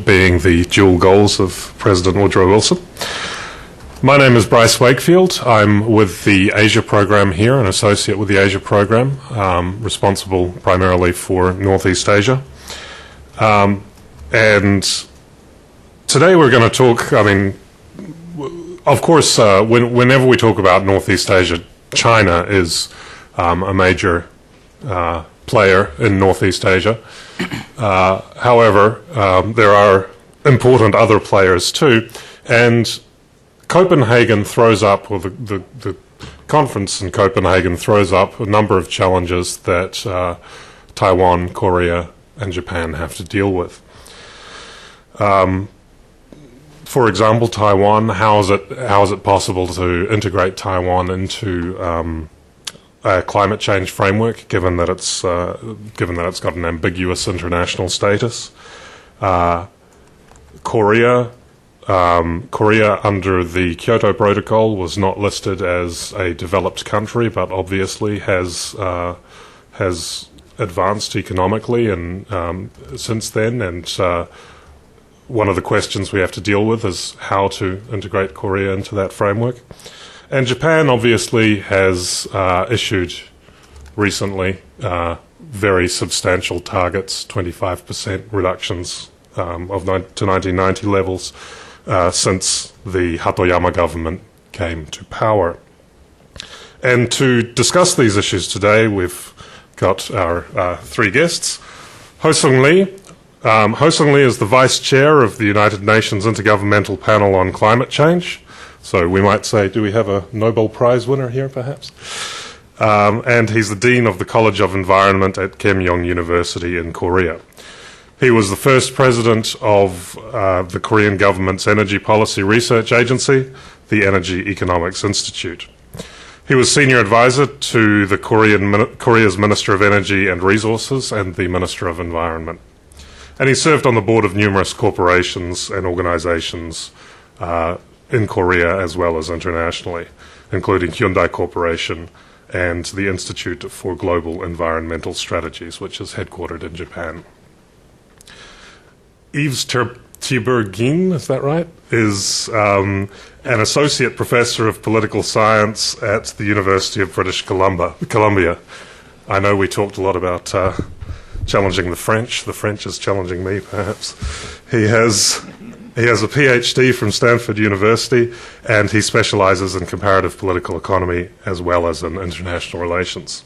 being the dual goals of President Woodrow Wilson. My name is Bryce Wakefield. I'm with the Asia program here, an associate with the Asia program, responsible primarily for Northeast Asia. And today we're going to talk, of course, whenever we talk about Northeast Asia, China is a major player in Northeast Asia. However, there are important other players too, and Copenhagen throws up, or the conference in Copenhagen throws up a number of challenges that Taiwan, Korea, and Japan have to deal with. For example, Taiwan, how is it possible to integrate Taiwan into a climate change framework, given that it's got an ambiguous international status? Korea under the Kyoto Protocol was not listed as a developed country, but obviously has advanced economically and since then. And one of the questions we have to deal with is how to integrate Korea into that framework. And Japan obviously has issued recently very substantial targets, 25% reductions to 1990 levels since the Hatoyama government came to power. And to discuss these issues today, we've got our three guests. Hoesung Lee. Hoesung Lee is the Vice Chair of the United Nations Intergovernmental Panel on Climate Change. So we might say, do we have a Nobel Prize winner here, perhaps? And he's the Dean of the College of Environment at Keimyung University in Korea. He was the first president of the Korean government's Energy Policy Research Agency, the Energy Economics Institute. He was senior advisor to the Korea's Minister of Energy and Resources and the Minister of Environment. And he served on the board of numerous corporations and organizations in Korea as well as internationally, including Hyundai Corporation and the Institute for Global Environmental Strategies, which is headquartered in Japan. Yves Tiberghien, is that right, is an associate professor of political science at the University of British Columbia. I know we talked a lot about challenging the French. The French is challenging me, perhaps. He has a PhD from Stanford University, and he specializes in comparative political economy as well as in international relations.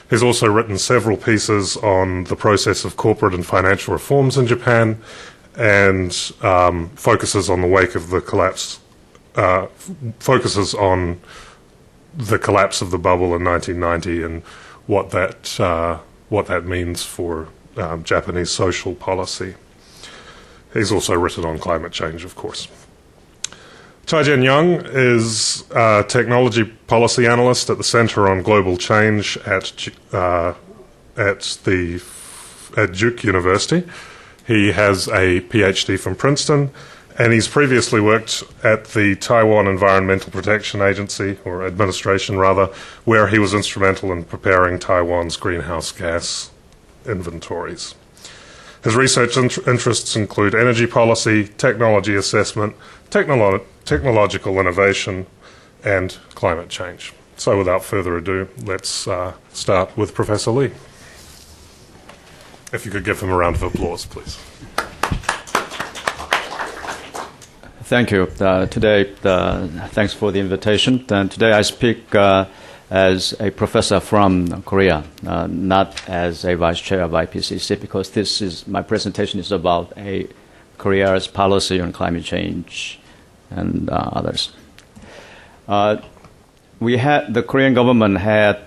He's also written several pieces on the process of corporate and financial reforms in Japan, and focuses on the collapse of the bubble in 1990 and what that means for Japanese social policy. He's also written on climate change, of course. Taiya M is a technology policy analyst at the Center on Global Change at Duke University. He has a PhD from Princeton, and he's previously worked at the Taiwan Environmental Protection Agency, or administration rather, where he was instrumental in preparing Taiwan's greenhouse gas inventories. His research interests include energy policy, technology assessment, technological innovation, and climate change. So without further ado, let's start with Professor Lee. If you could give him a round of applause, please. Thank you. Thanks for the invitation. Today I speak as a professor from Korea, not as a vice chair of IPCC, because my presentation is about Korea's policy on climate change and others. The Korean government had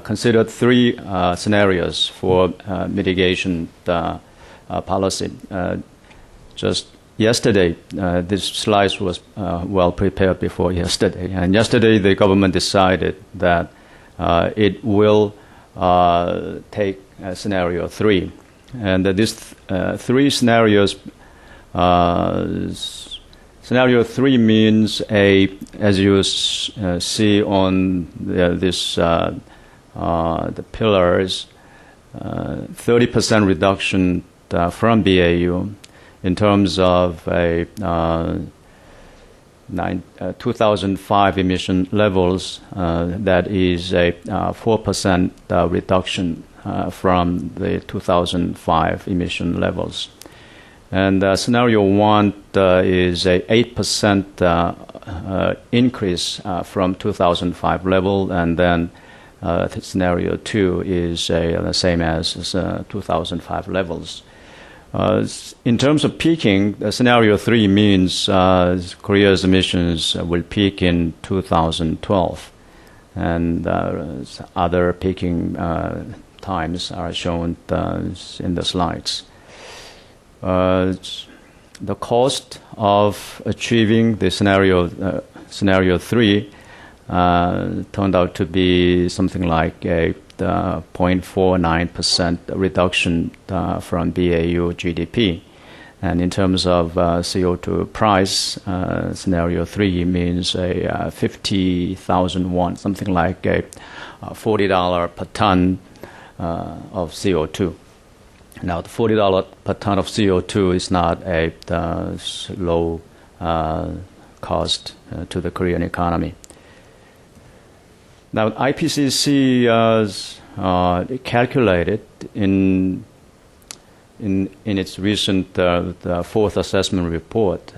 considered three scenarios for mitigation policy. Just yesterday, this slide was well prepared before yesterday. And yesterday, the government decided that it will take scenario 3. And these three scenarios, scenario 3 means as you see on the pillars, 30% reduction from BAU, in terms of a 2005 emission levels, that is a 4% reduction from the 2005 emission levels. And scenario 1 is a 8% increase from 2005 level, and then scenario 2 is the same as 2005 levels. In terms of peaking, scenario 3 means Korea's emissions will peak in 2012, and other peaking times are shown in the slides. The cost of achieving the scenario 3 turned out to be something like a 0.49% reduction from BAU GDP. And in terms of CO2 price, scenario 3 means a 50,000 won, something like a $40 per ton of CO2. Now, the $40 per ton of CO2 is not a low cost to the Korean economy. Now, IPCC calculated in its recent the fourth assessment report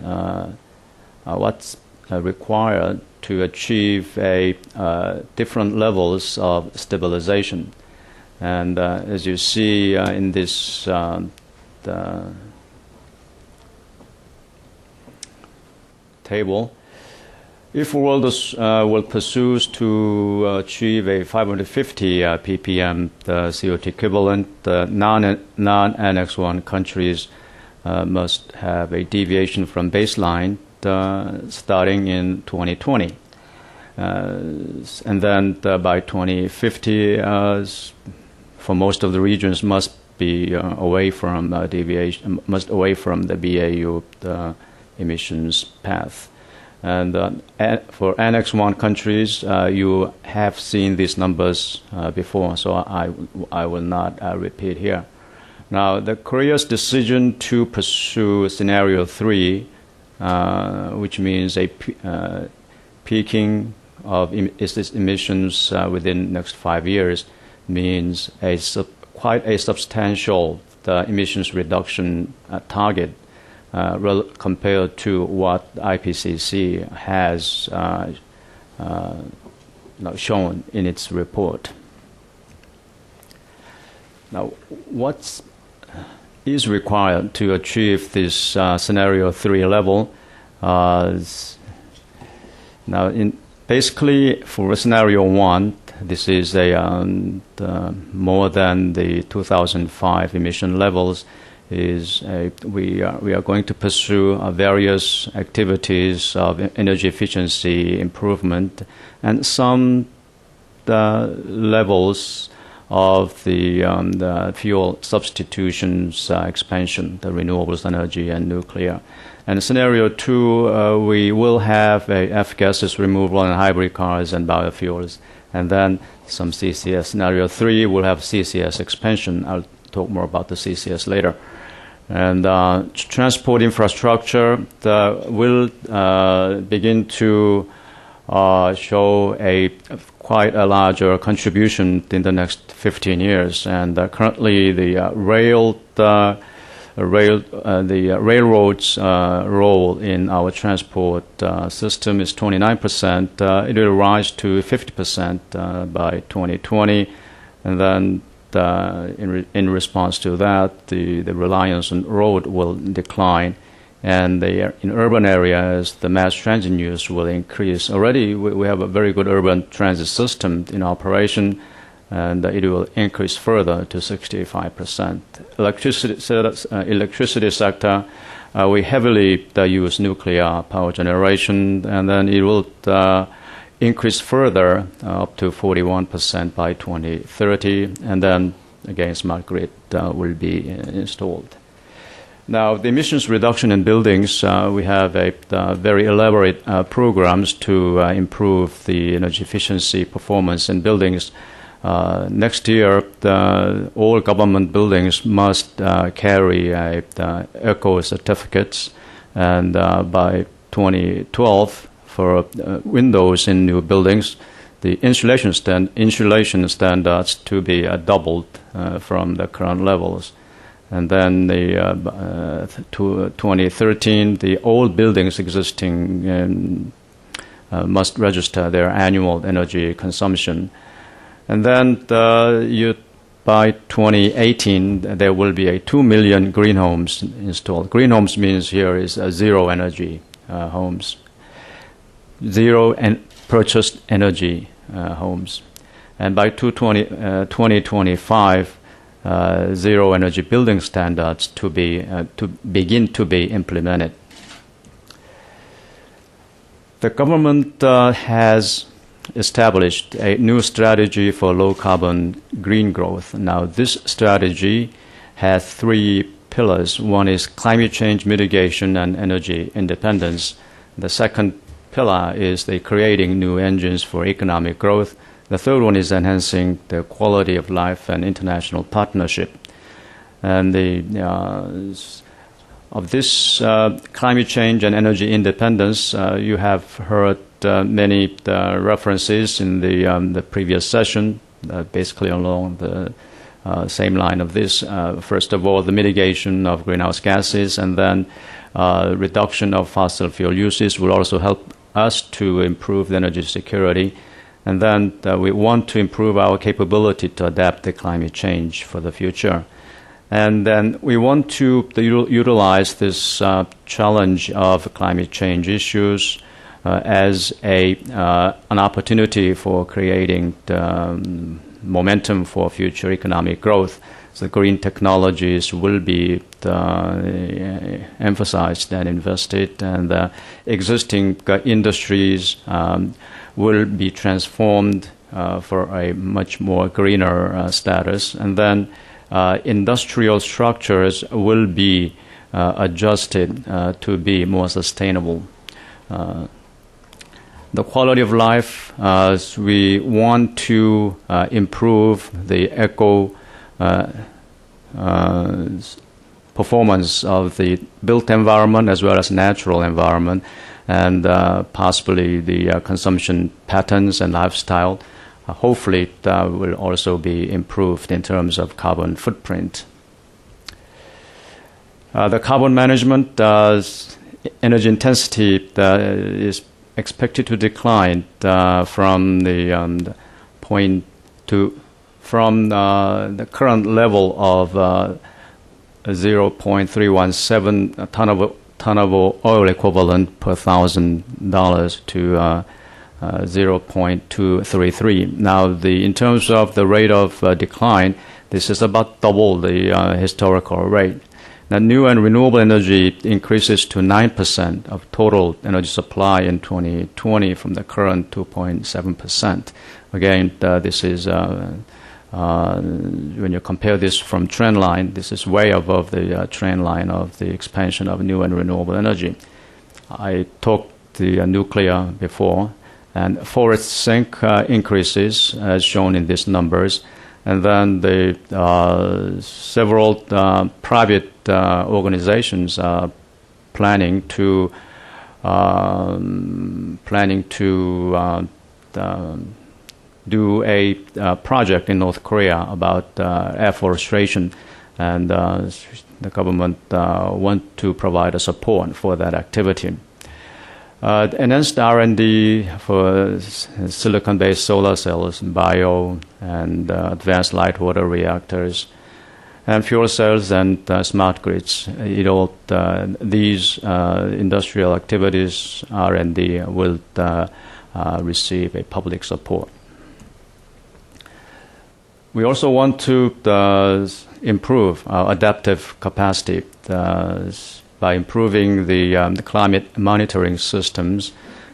what's required to achieve different levels of stabilization. And as you see in this table, if the world will pursue to achieve a 550 ppm CO2 equivalent, non-Annex 1 countries must have a deviation from baseline starting in 2020. And then by 2050, for most of the regions, must be away from deviation, must away from the BAU emissions path. And for Annex 1 countries, you have seen these numbers before, so I will not repeat here. Now, the Korea's decision to pursue scenario 3, which means a peaking of its emissions within the next 5 years, means quite a substantial emissions reduction target compared to what IPCC has shown in its report. Now, what is required to achieve this scenario 3 level? Basically, for scenario 1, this is more than the 2005 emission levels. We are going to pursue various activities of energy efficiency improvement and some levels of the fuel substitutions expansion, the renewables energy and nuclear. And scenario 2, we will have F-gases removal in hybrid cars and biofuels, and then some CCS. Scenario 3 will have CCS expansion. I'll talk more about the CCS later. And transport infrastructure will begin to show quite a larger contribution in the next 15 years. And currently, the railroads' role in our transport system is 29%. It will rise to 50% by 2020, and then in response to that, the reliance on road will decline, and in urban areas, the mass transit use will increase. Already, we have a very good urban transit system in operation, and it will increase further to 65%. Electricity sector, we heavily use nuclear power generation, and then it will increase further up to 41% by 2030, and then again smart grid will be installed. Now, the emissions reduction in buildings, we have very elaborate programs to improve the energy efficiency performance in buildings. next year, all government buildings must carry eco certificates, and by 2012, for windows in new buildings, the insulation standards to be doubled from the current levels. And then to 2013, the old buildings existing must register their annual energy consumption. And then by 2018, there will be 2 million green homes installed. Green homes means here is zero energy homes, zero and purchased energy homes. And by 2025, zero energy building standards to begin to be implemented. The government has established a new strategy for low-carbon green growth. Now, this strategy has 3 pillars. One is climate change mitigation and energy independence. The second pillar is the creating new engines for economic growth. The third one is enhancing the quality of life and international partnership. And of this climate change and energy independence, you have heard many references in the previous session, basically along the same line of this. First of all, the mitigation of greenhouse gases, and then reduction of fossil fuel uses will also help us to improve the energy security. And then we want to improve our capability to adapt to climate change for the future. And then we want to utilize this challenge of climate change issues as an opportunity for creating momentum for future economic growth. So green technologies will be emphasized and invested, and existing industries will be transformed for a much more greener status. And then industrial structures will be adjusted to be more sustainable. The quality of life, we want to improve the performance of the built environment as well as natural environment, and possibly the consumption patterns and lifestyle. Hopefully, that will also be improved in terms of carbon footprint. The carbon management, energy intensity is expected to decline from the the current level of 0.317 ton of oil equivalent per $1,000 to 0.233. Now, in terms of the rate of decline, this is about double the historical rate. Now, new and renewable energy increases to 9% of total energy supply in 2020 from the current 2.7%. Again, this is when you compare this from trend line, this is way above the trend line of the expansion of new and renewable energy. I talked the nuclear before, and forest sink increases as shown in these numbers, and then the several private organizations are planning to do a project in North Korea about afforestation, and the government want to provide a support for that activity. Enhanced R&D for silicon-based solar cells, bio, and advanced light water reactors, and fuel cells and smart grids. These industrial activities, R&D, will receive a public support. We also want to improve our adaptive capacity by improving the climate monitoring systems,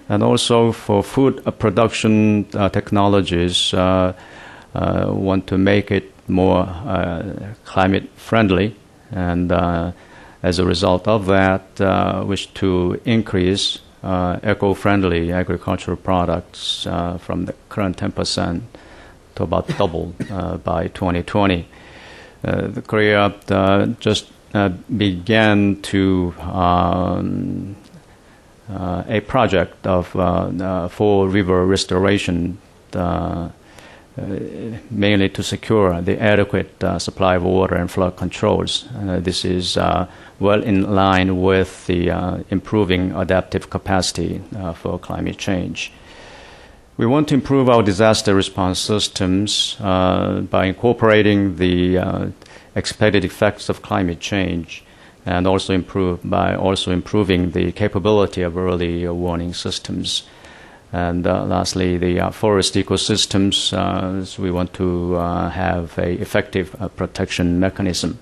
and also for food production technologies, want to make it more climate friendly, and as a result of that, wish to increase eco-friendly agricultural products from the current 10% to about double by 2020. Korea just began to a project of for river restoration, mainly to secure the adequate supply of water and flood controls. This is well in line with the improving adaptive capacity for climate change. We want to improve our disaster response systems by incorporating the expected effects of climate change, and also improving the capability of early warning systems. And lastly, the forest ecosystems, we want to have an effective protection mechanism.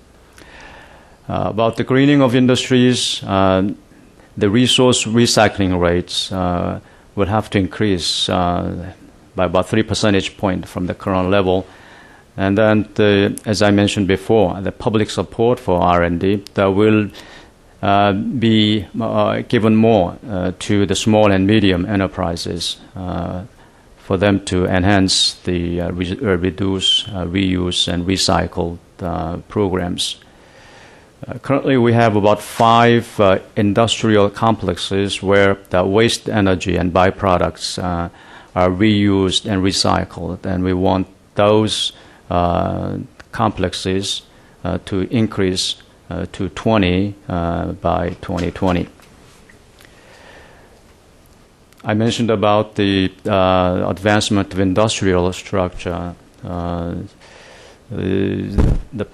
About the greening of industries, the resource recycling rates will have to increase by about 3 percentage points from the current level. And then, as I mentioned before, the public support for R&D that will be given more to the small and medium enterprises for them to enhance the reduce, reuse, and recycle programs. Currently, we have about 5 industrial complexes where the waste energy and byproducts are reused and recycled, and we want those complexes to increase to 20 by 2020. I mentioned about the advancement of industrial structure. The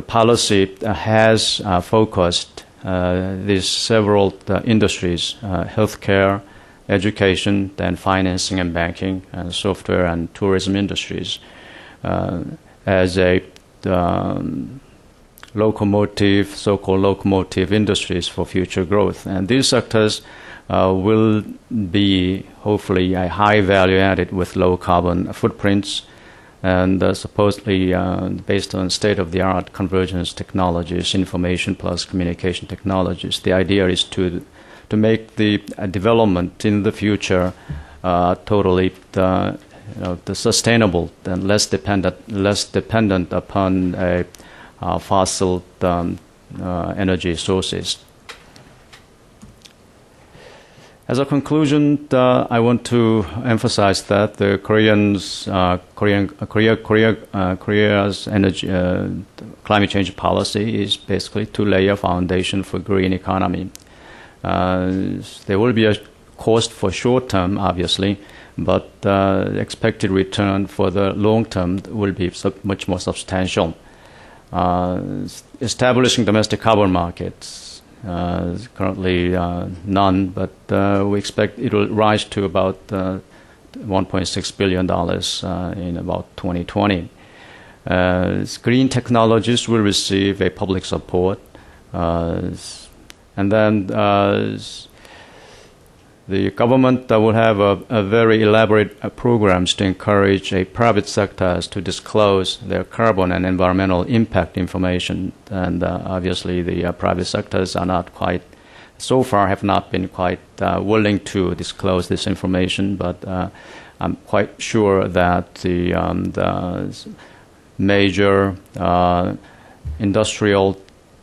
policy has focused these several industries: healthcare, education, then financing and banking, and software and tourism industries, as a so-called locomotive industries for future growth. And these sectors will be hopefully a high value added with low carbon footprints, and supposedly based on state-of-the-art convergence technologies, information plus communication technologies. The idea is to make the development in the future totally the sustainable and less dependent upon fossil energy sources. As a conclusion, I want to emphasize that the Korea's energy climate change policy is basically to lay a foundation for green economy. There will be a cost for short term, obviously, but expected return for the long term will be much more substantial. Establishing domestic carbon markets. Currently none, but we expect it will rise to about $1.6 billion in about 2020. Green technologies will receive a public support, and then the government will have a very elaborate programs to encourage a private sectors to disclose their carbon and environmental impact information. And obviously the private sectors are not quite, so far have not been quite willing to disclose this information, but I'm quite sure that the major industrial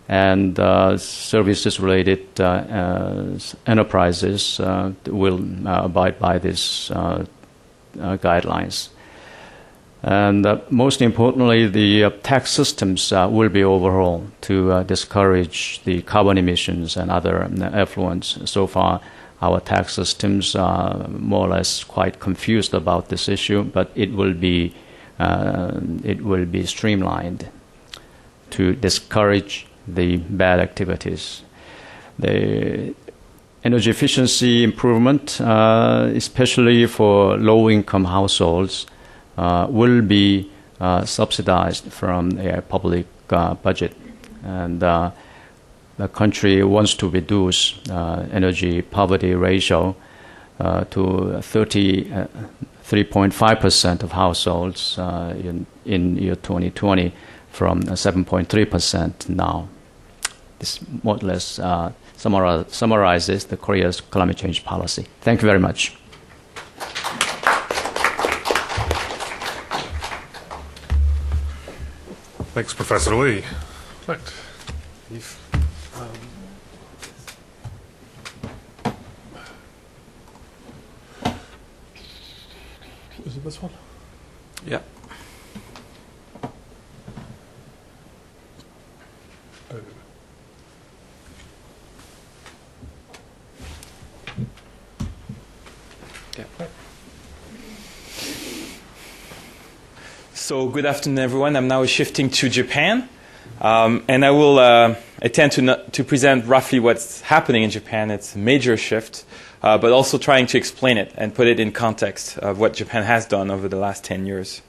and services-related enterprises will abide by these guidelines. And most importantly, the tax systems will be overhauled to discourage the carbon emissions and other effluents. So far, our tax systems are more or less quite confused about this issue, but it will be streamlined to discourage the bad activities. The energy efficiency improvement, especially for low-income households, will be subsidized from a public budget. And the country wants to reduce energy poverty ratio to 3.5% of households in year 2020 from 7.3% now. This more or less summarizes the Korea's climate change policy. Thank you very much. Thanks, Professor Lee. Right. Yves. Is it this one? Yeah. So good afternoon, everyone. I'm now shifting to Japan, and I will attempt to present roughly what's happening in Japan. It's a major shift, but also trying to explain it and put it in context of what Japan has done over the last 10 years.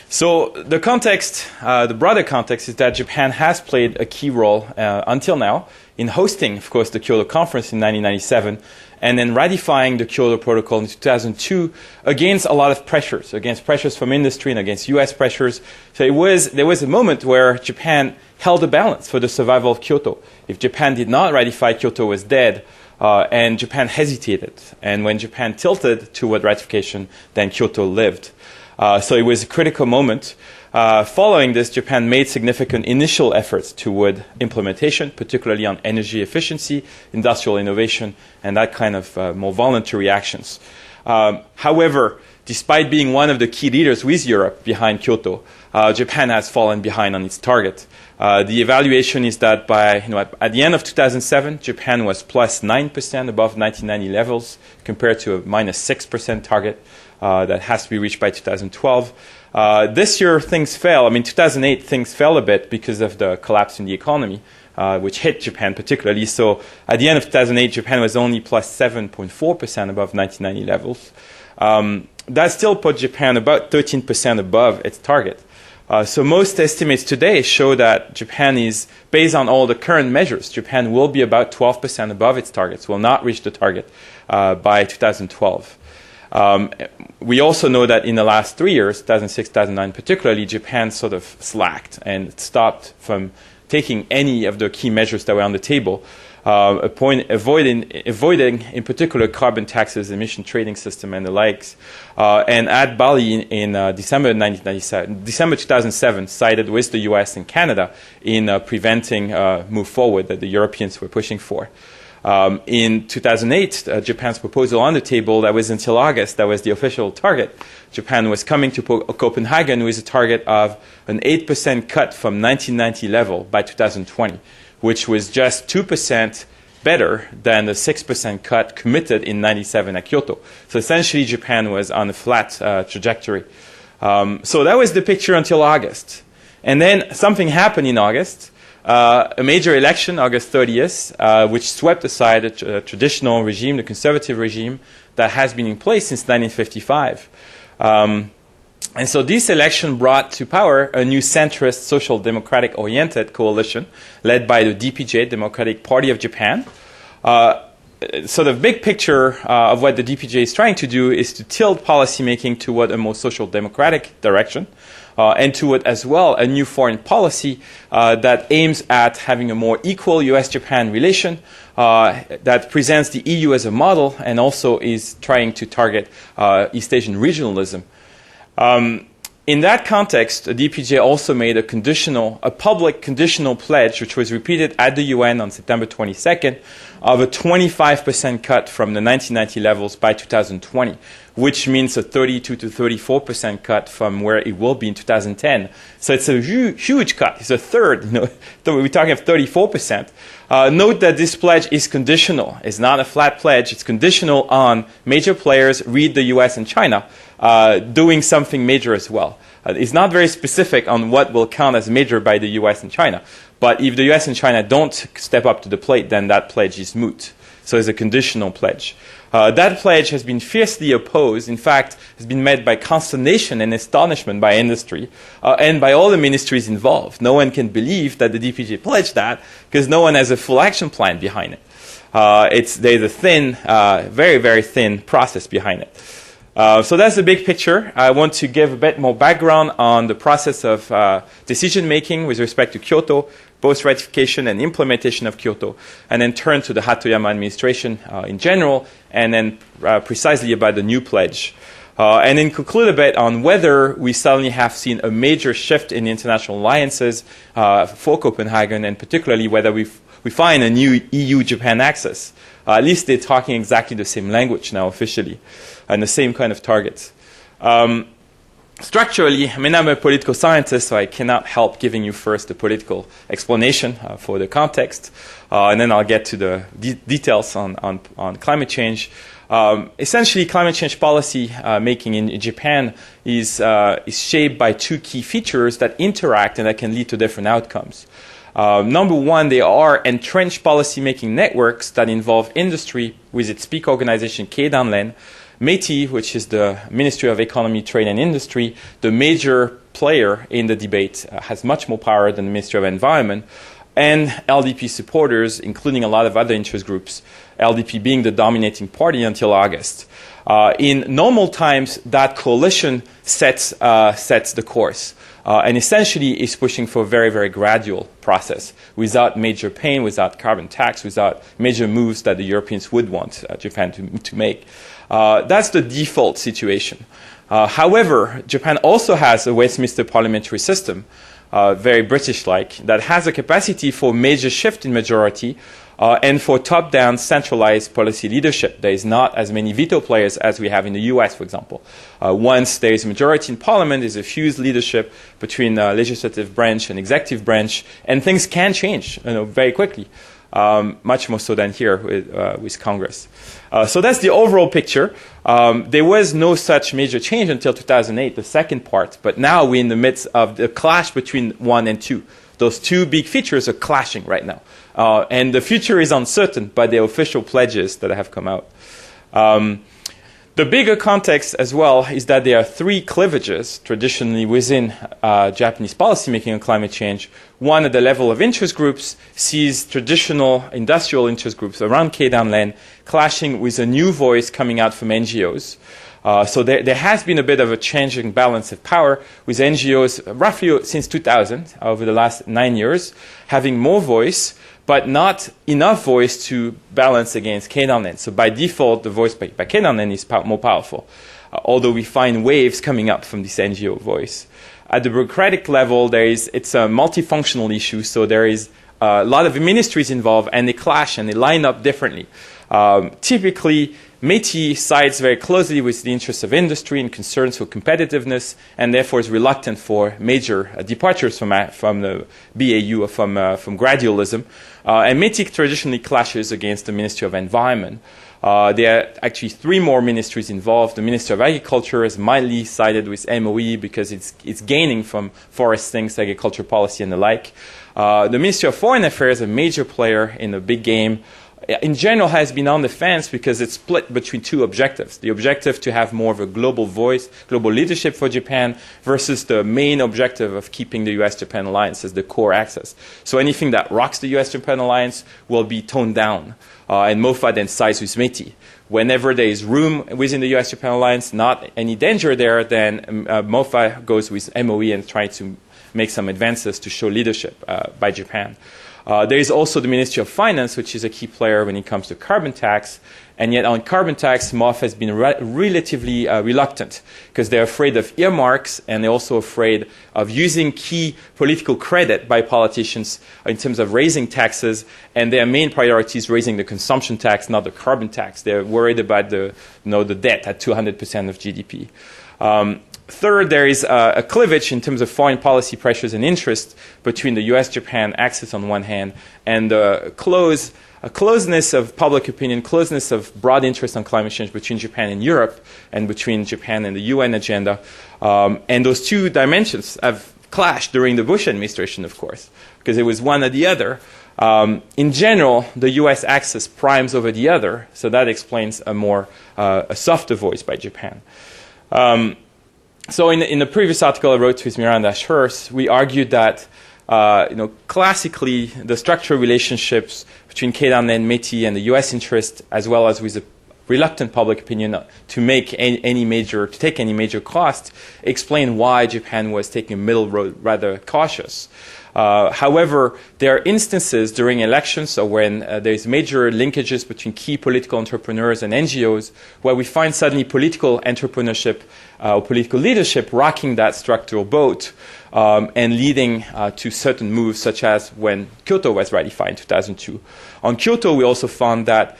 So the context, the broader context, is that Japan has played a key role until now in hosting, of course, the Kyoto Conference in 1997, and then ratifying the Kyoto Protocol in 2002 against a lot of pressures, against pressures from industry and against US pressures. So there was a moment where Japan held a balance for the survival of Kyoto. If Japan did not ratify, Kyoto was dead, and Japan hesitated. And when Japan tilted toward ratification, then Kyoto lived. So it was a critical moment. Following this, Japan made significant initial efforts toward implementation, particularly on energy efficiency, industrial innovation, and that kind of more voluntary actions. However, despite being one of the key leaders with Europe behind Kyoto, Japan has fallen behind on its target. The evaluation is that at the end of 2007, Japan was plus 9% above 1990 levels, compared to a minus 6% target that has to be reached by 2012. This year, things fell. 2008, things fell a bit because of the collapse in the economy, which hit Japan particularly. So at the end of 2008, Japan was only plus 7.4% above 1990 levels. That still put Japan about 13% above its target. So most estimates today show that Japan is, based on all the current measures, Japan will be about 12% above its targets, will not reach the target by 2012. We also know that in the last 3 years, 2006, 2009 particularly, Japan sort of slacked and stopped from taking any of the key measures that were on the table, avoiding in particular carbon taxes, emission trading system, and the likes. And at Bali in December 2007, sided with the US and Canada in preventing move forward that the Europeans were pushing for. In 2008, Japan's proposal on the table, that was until August, that was the official target. Japan was coming to Copenhagen with a target of an 8% cut from 1990 level by 2020, which was just 2% better than the 6% cut committed in 97 at Kyoto. So essentially, Japan was on a flat trajectory. So that was the picture until August. And then something happened in August. A major election, August 30th, which swept aside a traditional regime, the conservative regime, that has been in place since 1955. And so this election brought to power a new centrist, social democratic-oriented coalition led by the DPJ, Democratic Party of Japan. So the big picture of what the DPJ is trying to do is to tilt policymaking toward a more social democratic direction. And toward as well a new foreign policy that aims at having a more equal US-Japan relation that presents the EU as a model and also is trying to target East Asian regionalism. In that context, the DPJ also made a public conditional pledge, which was repeated at the UN on September 22nd, of a 25% cut from the 1990 levels by 2020, which means a 32 to 34% cut from where it will be in 2010. So it's a huge cut. It's a third. We're talking of 34%. Note that this pledge is conditional. It's not a flat pledge. It's conditional on major players, read the US and China, doing something major as well. It's not very specific on what will count as major by the US and China. But if the US and China don't step up to the plate, then that pledge is moot. So it's a conditional pledge. That pledge has been fiercely opposed. In fact, has been met by consternation and astonishment by industry and by all the ministries involved. No one can believe that the DPJ pledged that because no one has a full action plan behind it. There's a thin, very, very thin process behind it. So that's the big picture. I want to give a bit more background on the process of decision-making with respect to Kyoto, both ratification and implementation of Kyoto, and then turn to the Hatoyama administration in general, and then precisely about the new pledge. And then conclude a bit on whether we suddenly have seen a major shift in international alliances for Copenhagen, and particularly whether we find a new EU-Japan axis. At least they're talking exactly the same language now officially, and the same kind of targets. Structurally, I mean, I'm a political scientist, so I cannot help giving you first the political explanation for the context, and then I'll get to the details on climate change. Essentially, climate change policy making in Japan is shaped by two key features that interact and that can lead to different outcomes. Number one, there are entrenched policy-making networks that involve industry with its peak organization, Keidanren, METI, which is the Ministry of Economy, Trade and Industry, the major player in the debate, has much more power than the Ministry of Environment, and LDP supporters, including a lot of other interest groups, LDP being the dominating party until August. In normal times, that coalition sets the course. And essentially is pushing for a very, very gradual process without major pain, without carbon tax, without major moves that the Europeans would want Japan to make. That's the default situation. However, Japan also has a Westminster parliamentary system, very British-like, that has a capacity for major shift in majority and for top-down centralized policy leadership. There is not as many veto players as we have in the US, for example. Once there is a majority in parliament, there's a fused leadership between legislative branch and executive branch, and things can change very quickly, much more so than here with Congress. So that's the overall picture. There was no such major change until 2008, the second part, but now we're in the midst of the clash between 1 and 2. Those two big features are clashing right now. And the future is uncertain by the official pledges that have come out. The bigger context as well is that there are three cleavages traditionally within Japanese policymaking on climate change. One at the level of interest groups sees traditional industrial interest groups around Keidanren clashing with a new voice coming out from NGOs. So there has been a bit of a changing balance of power with NGOs roughly since 2000, over the last 9 years, having more voice, but not enough voice to balance against Keidanren. So by default, the voice by Keidanren is more powerful, although we find waves coming up from this NGO voice. At the bureaucratic level, it's a multifunctional issue, so there is a lot of ministries involved, and they clash and they line up differently. Typically, METI sides very closely with the interests of industry and concerns for competitiveness, and therefore is reluctant for major departures from the BAU or from gradualism. And METI traditionally clashes against the Ministry of Environment. There are actually three more ministries involved. The Ministry of Agriculture is mildly sided with MOE because it's gaining from forest things, agriculture policy and the like. The Ministry of Foreign Affairs, a major player in the big game, in general has been on the fence because it's split between two objectives. The objective to have more of a global voice, global leadership for Japan versus the main objective of keeping the US-Japan alliance as the core axis. So anything that rocks the US-Japan alliance will be toned down. And MOFA then sides with METI. Whenever there is room within the US-Japan alliance, not any danger there, then MOFA goes with MOE and tries to make some advances to show leadership by Japan. There is also the Ministry of Finance, which is a key player when it comes to carbon tax. And yet on carbon tax, MOF has been relatively reluctant because they're afraid of earmarks, and they're also afraid of using key political credit by politicians in terms of raising taxes. And their main priority is raising the consumption tax, not the carbon tax. They're worried about the debt at 200% of GDP. Third, there is a cleavage in terms of foreign policy pressures and interests between the US-Japan axis on one hand and a closeness of public opinion, closeness of broad interest on climate change between Japan and Europe and between Japan and the UN agenda. And those two dimensions have clashed during the Bush administration, of course, because it was one or the other. In general, the US axis primes over the other, so that explains a softer voice by Japan. So in the previous article I wrote with Miranda Schurz, we argued that classically the structural relationships between Keidanren, METI, and the U.S. interest, as well as with the reluctant public opinion to take any major cost, explain why Japan was taking a middle road, rather cautious. However, there are instances during elections or when there's major linkages between key political entrepreneurs and NGOs where we find suddenly political entrepreneurship or political leadership rocking that structural boat and leading to certain moves, such as when Kyoto was ratified in 2002. On Kyoto, we also found that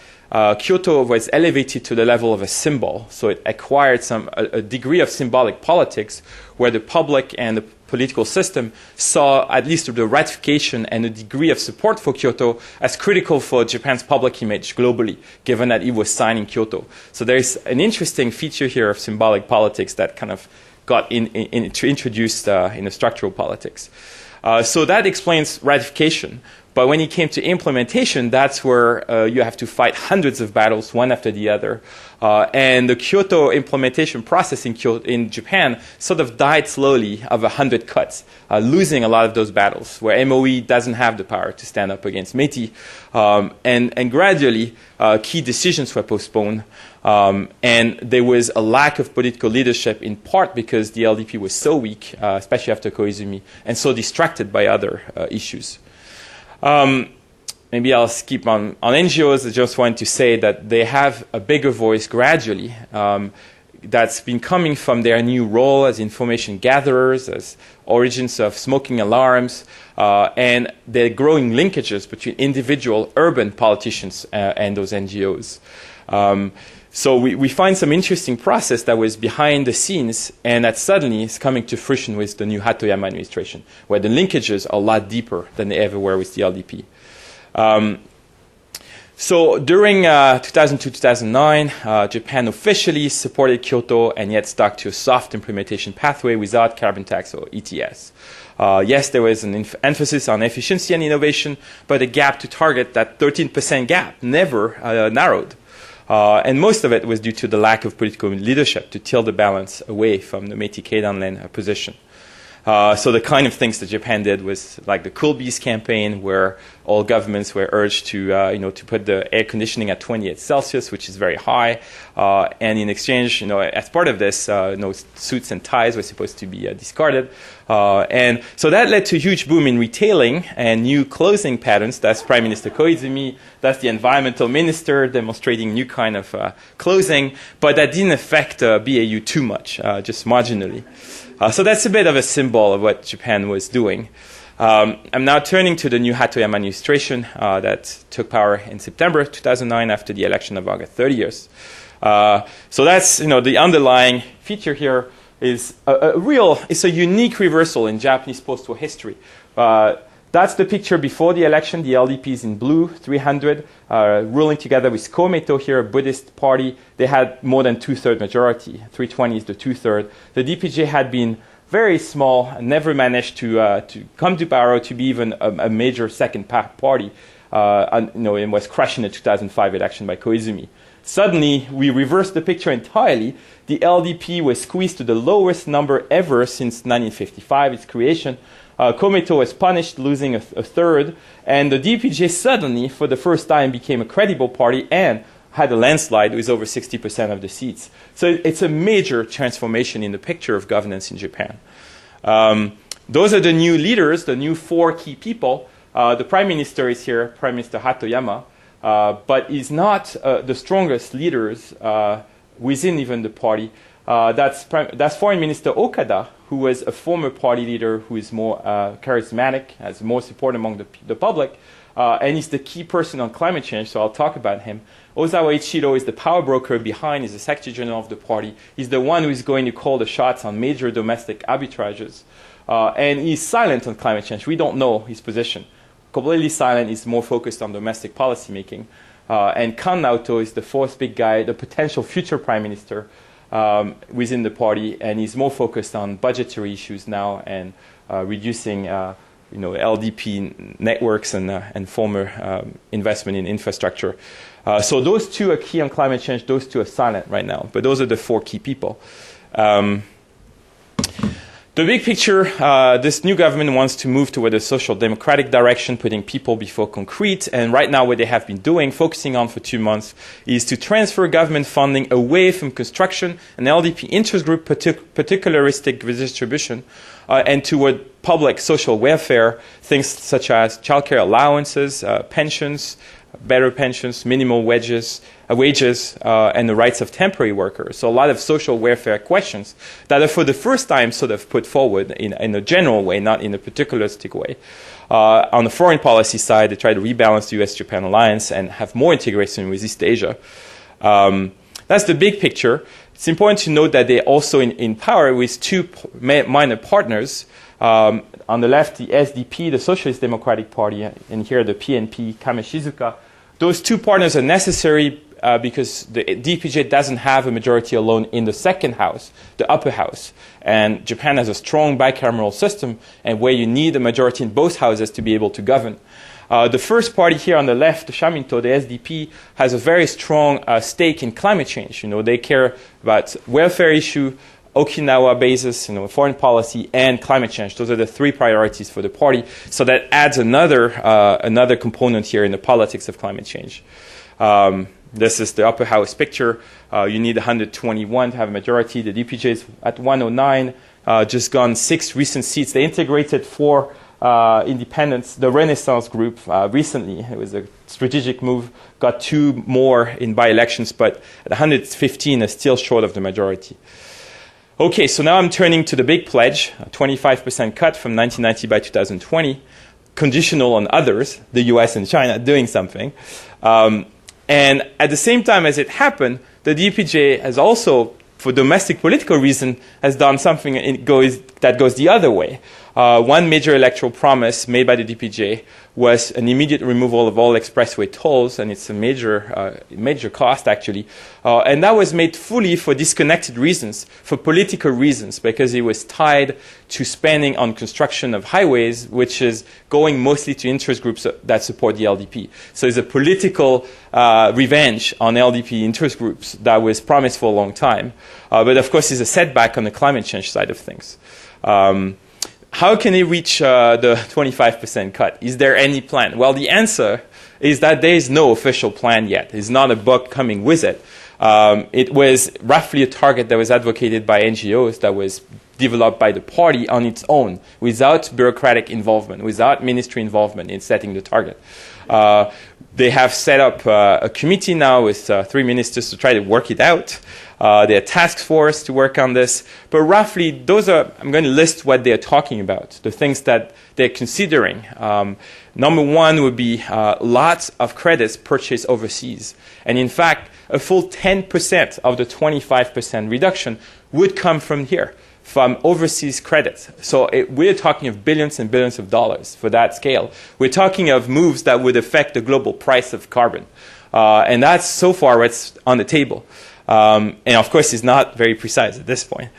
Kyoto was elevated to the level of a symbol, so it acquired a degree of symbolic politics where the public and the political system saw at least the ratification and a degree of support for Kyoto as critical for Japan's public image globally, given that it was signing Kyoto. So there's an interesting feature here of symbolic politics that kind of got introduced in the structural politics. So that explains ratification. But when it came to implementation, that's where you have to fight hundreds of battles, one after the other. And the Kyoto implementation process in Japan sort of died slowly of 100 cuts, losing a lot of those battles, where MOE doesn't have the power to stand up against Meiji. And gradually, key decisions were postponed. And there was a lack of political leadership, in part because the LDP was so weak, especially after Koizumi, and so distracted by other issues. Maybe I'll skip on NGOs. I just want to say that they have a bigger voice gradually that's been coming from their new role as information gatherers, as origins of smoking alarms, and their growing linkages between individual urban politicians and those NGOs. So we find some interesting process that was behind the scenes and that suddenly is coming to fruition with the new Hatoyama administration, where the linkages are a lot deeper than they ever were with the LDP. So during 2002-2009, Japan officially supported Kyoto and yet stuck to a soft implementation pathway without carbon tax or ETS. Yes, there was an emphasis on efficiency and innovation, but the gap to target, that 13% gap, never narrowed. And most of it was due to the lack of political leadership to tilt the balance away from the Meiji Keidanren position. So the kind of things that Japan did was like the Cool Bees campaign, where all governments were urged to, to put the air conditioning at 28 Celsius, which is very high. And in exchange, as part of this, suits and ties were supposed to be discarded. And so that led to a huge boom in retailing and new clothing patterns. That's Prime Minister Koizumi. That's the environmental minister demonstrating new kind of clothing. But that didn't affect BAU too much, just marginally. So that's a bit of a symbol of what Japan was doing. I'm now turning to the new Hatoyama administration that took power in September 2009 after the election of August 30th. So that's, the underlying feature here is it's a unique reversal in Japanese post-war history. That's the picture before the election. The LDP is in blue, 300, ruling together with Komeito here, a Buddhist party. They had more than two-thirds majority. 320 is the two-third. The DPJ had been very small and never managed to come to power, to be even a major second party. And was crushed in the 2005 election by Koizumi. Suddenly, we reversed the picture entirely. The LDP was squeezed to the lowest number ever since 1955, its creation. Komeito was punished, losing a third, and the DPJ suddenly, for the first time, became a credible party and had a landslide with over 60% of the seats. So it's a major transformation in the picture of governance in Japan. Those are the new leaders, the new four key people. The prime minister is here, Prime Minister Hatoyama, but he's not the strongest leaders within even the party. That's Foreign Minister Okada, who was a former party leader who is more charismatic, has more support among the public, and he's the key person on climate change, so I'll talk about him. Ozawa Ichiro is the power broker behind, he's the Secretary General of the party. He's the one who is going to call the shots on major domestic arbitrages. And he's silent on climate change. We don't know his position. Completely silent, he's more focused on domestic policy making. And Kan Naoto is the fourth big guy, the potential future prime minister within the party, and he's more focused on budgetary issues now and reducing LDP networks and former investment in infrastructure. So those two are key on climate change. Those two are silent right now, but those are the four key people. The big picture, this new government wants to move toward a social democratic direction, putting people before concrete. And right now what they have been doing, focusing on for 2 months, is to transfer government funding away from construction and LDP interest group particularistic redistribution and toward public social welfare, things such as childcare allowances, pensions, better pensions, minimal wages, and the rights of temporary workers. So a lot of social welfare questions that are for the first time sort of put forward in a general way, not in a particularistic way. On the foreign policy side, they try to rebalance the US-Japan alliance and have more integration with East Asia. That's the big picture. It's important to note that they're also in power with two minor partners. On the left, the SDP, the Socialist Democratic Party, and here the PNP, Kame Shizuka. Those two partners are necessary because the DPJ doesn't have a majority alone in the second house, the upper house. And Japan has a strong bicameral system, and where you need a majority in both houses to be able to govern. The first party here on the left, the Shaminto, the SDP, has a very strong stake in climate change. You know, they care about welfare issue, Okinawa basis, foreign policy, and climate change. Those are the three priorities for the party. So that adds another component here in the politics of climate change. This is the upper house picture. You need 121 to have a majority. The DPJ is at 109, just gone 6 recent seats. They integrated 4 independents, the Renaissance group, recently. It was a strategic move, got 2 more in by-elections, but at 115 is still short of the majority. Okay, so now I'm turning to the big pledge, a 25% cut from 1990 by 2020, conditional on others, the US and China, doing something. And at the same time as it happened, the DPJ has also, for domestic political reason, has done something that goes the other way. One major electoral promise made by the DPJ was an immediate removal of all expressway tolls, and it's a major cost, actually. And that was made fully for disconnected reasons, for political reasons, because it was tied to spending on construction of highways, which is going mostly to interest groups that support the LDP. So it's a political revenge on LDP interest groups that was promised for a long time. But of course, it's a setback on the climate change side of things. How can it reach the 25% cut? Is there any plan? Well, the answer is that there is no official plan yet. It's not a book coming with it. It was roughly a target that was advocated by NGOs, that was developed by the party on its own, without bureaucratic involvement, without ministry involvement in setting the target. They have set up a committee now with 3 ministers to try to work it out. They are task force to work on this. But roughly, those are, I'm going to list what they're talking about, the things that they're considering. Number 1 would be lots of credits purchased overseas. And in fact, a full 10% of the 25% reduction would come from here, from overseas credits. So we're talking of billions and billions of dollars for that scale. We're talking of moves that would affect the global price of carbon. And that's so far what's on the table. And of course, it's not very precise at this point.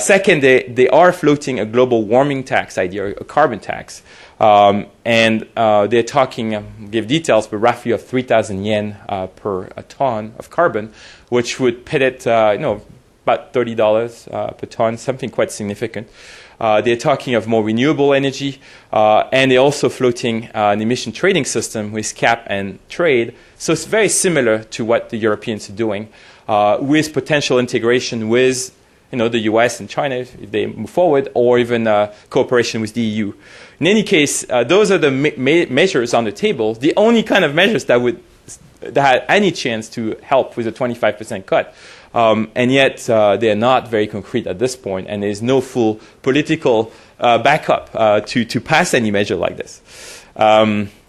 Second, they are floating a global warming tax idea, a carbon tax. And they're talking, give details, but roughly of 3,000 yen per a ton of carbon, which would put it, about $30 per ton, something quite significant. They're talking of more renewable energy, and they're also floating an emission trading system with cap and trade. So it's very similar to what the Europeans are doing, with potential integration with the US and China if they move forward, or even cooperation with the EU. In any case, those are the measures on the table, the only kind of measures that had any chance to help with a 25% cut. And yet, they are not very concrete at this point, and there is no full political backup to pass any measure like this.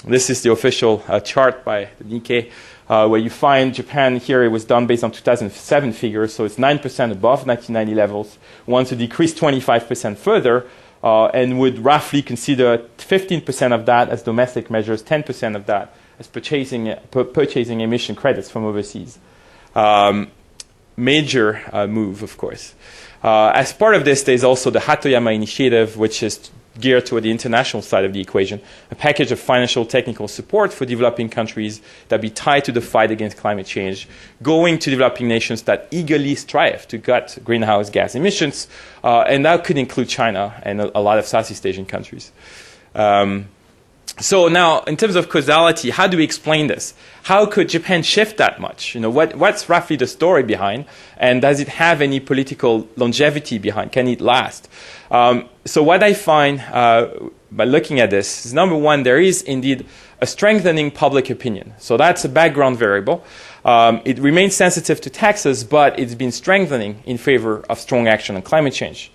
This is the official chart by the Nikkei, where you find Japan here. It was done based on 2007 figures, so it's 9% above 1990 levels. Wants to decrease 25% further, and would roughly consider 15% of that as domestic measures, 10% of that as purchasing emission credits from overseas. Major move, of course. As part of this, there's also the Hatoyama initiative, which is geared toward the international side of the equation, a package of financial technical support for developing countries that be tied to the fight against climate change, going to developing nations that eagerly strive to cut greenhouse gas emissions, and that could include China and a lot of Southeast Asian countries. So now, in terms of causality, how do we explain this? How could Japan shift that much? What's roughly the story behind, and does it have any political longevity behind? Can it last? So what I find by looking at this is, number one, there is indeed a strengthening public opinion. So that's a background variable. It remains sensitive to taxes, but it's been strengthening in favor of strong action on climate change.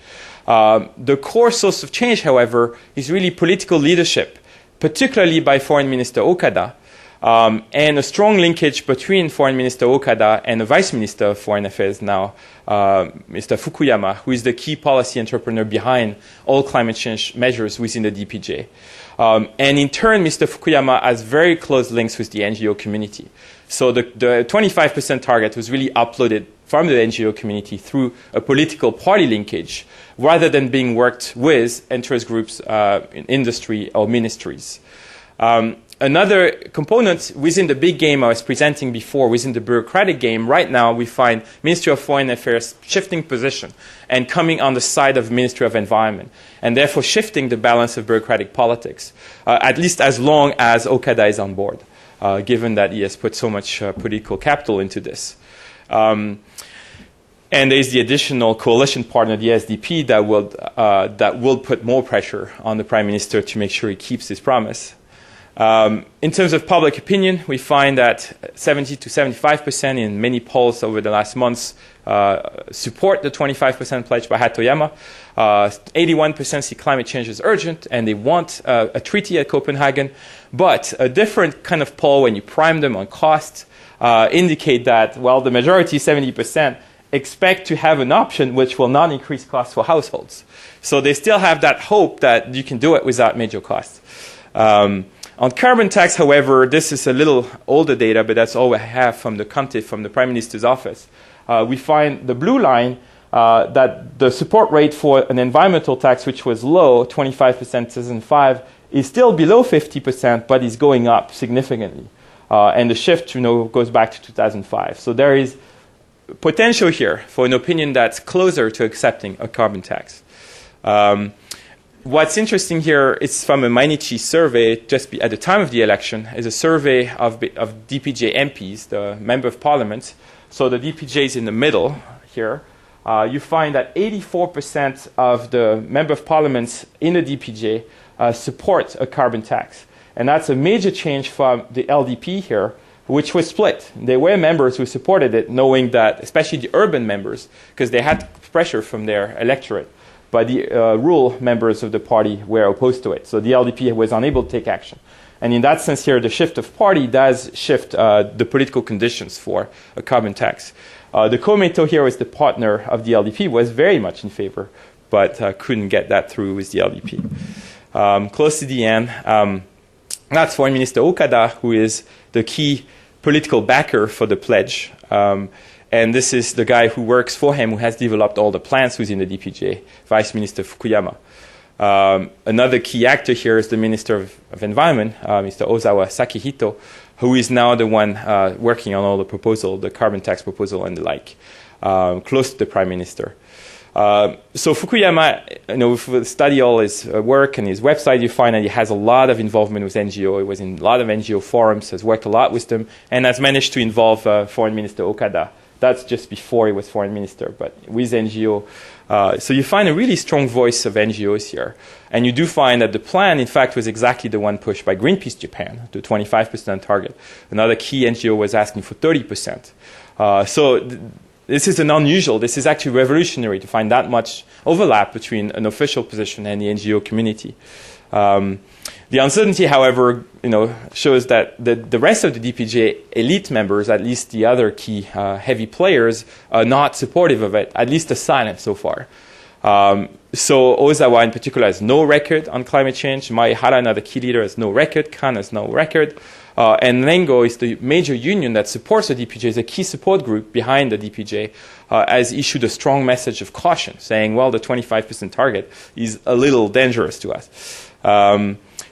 The core source of change, however, is really political leadership, particularly by Foreign Minister Okada, and a strong linkage between Foreign Minister Okada and the Vice Minister of Foreign Affairs now, Mr. Fukuyama, who is the key policy entrepreneur behind all climate change measures within the DPJ. And in turn, Mr. Fukuyama has very close links with the NGO community. So the 25% target was really uploaded from the NGO community through a political party linkage, rather than being worked with interest groups in industry or ministries. Another component within the big game I was presenting before, within the bureaucratic game, right now we find Ministry of Foreign Affairs shifting position and coming on the side of Ministry of Environment, and therefore shifting the balance of bureaucratic politics, at least as long as Okada is on board, given that he has put so much political capital into this. And there is the additional coalition partner, the SDP, that will put more pressure on the Prime Minister to make sure he keeps his promise. In terms of public opinion, we find that 70 to 75% in many polls over the last months support the 25% pledge by Hatoyama. 81% see climate change as urgent, and they want a treaty at Copenhagen. But a different kind of poll, when you prime them on cost, indicate that, well, the majority, 70%, expect to have an option which will not increase costs for households. So they still have that hope that you can do it without major costs. On carbon tax, however, this is a little older data, but that's all we have from the COMTIF, from the Prime Minister's office. We find the blue line that the support rate for an environmental tax, which was low, 25% 2005, is still below 50%, but is going up significantly. And the shift, goes back to 2005. So there is potential here for an opinion that's closer to accepting a carbon tax. What's interesting here is from a Mainichi survey just at the time of the election, is a survey of DPJ MPs, the Member of Parliament. So the DPJ is in the middle here. You find that 84% of the Member of Parliaments in the DPJ support a carbon tax. And that's a major change from the LDP here, which was split. There were members who supported it, knowing that, especially the urban members, because they had pressure from their electorate, but the rural members of the party were opposed to it. So the LDP was unable to take action. And in that sense here, the shift of party does shift the political conditions for a carbon tax. The Komeito here, as the partner of the LDP, was very much in favor, but couldn't get that through with the LDP. Close to the end, that's Foreign Minister Okada, who is the key political backer for the pledge. And this is the guy who works for him, who has developed all the plans within the DPJ, Vice Minister Fukuyama. Another key actor here is the Minister of Environment, Mr. Ozawa Sakihito, who is now the one working on all the proposal, the carbon tax proposal and the like, close to the Prime Minister. So Fukuyama, if you study all his work and his website, you find that he has a lot of involvement with NGO. He was in a lot of NGO forums, has worked a lot with them, and has managed to involve Foreign Minister Okada. That's just before he was Foreign Minister, but with NGO. So you find a really strong voice of NGOs here. And you do find that the plan, in fact, was exactly the one pushed by Greenpeace Japan, the 25% target. Another key NGO was asking for 30%. This is unusual. This is actually revolutionary to find that much overlap between an official position and the NGO community. The uncertainty, however, shows that the rest of the DPJ elite members, at least the other key heavy players, are not supportive of it, at least are silent so far. So Ozawa in particular has no record on climate change. Maehara, another key leader, has no record. Kan has no record. And Lengo is the major union that supports the DPJ, is a key support group behind the DPJ, has issued a strong message of caution, saying, well, the 25% target is a little dangerous to us.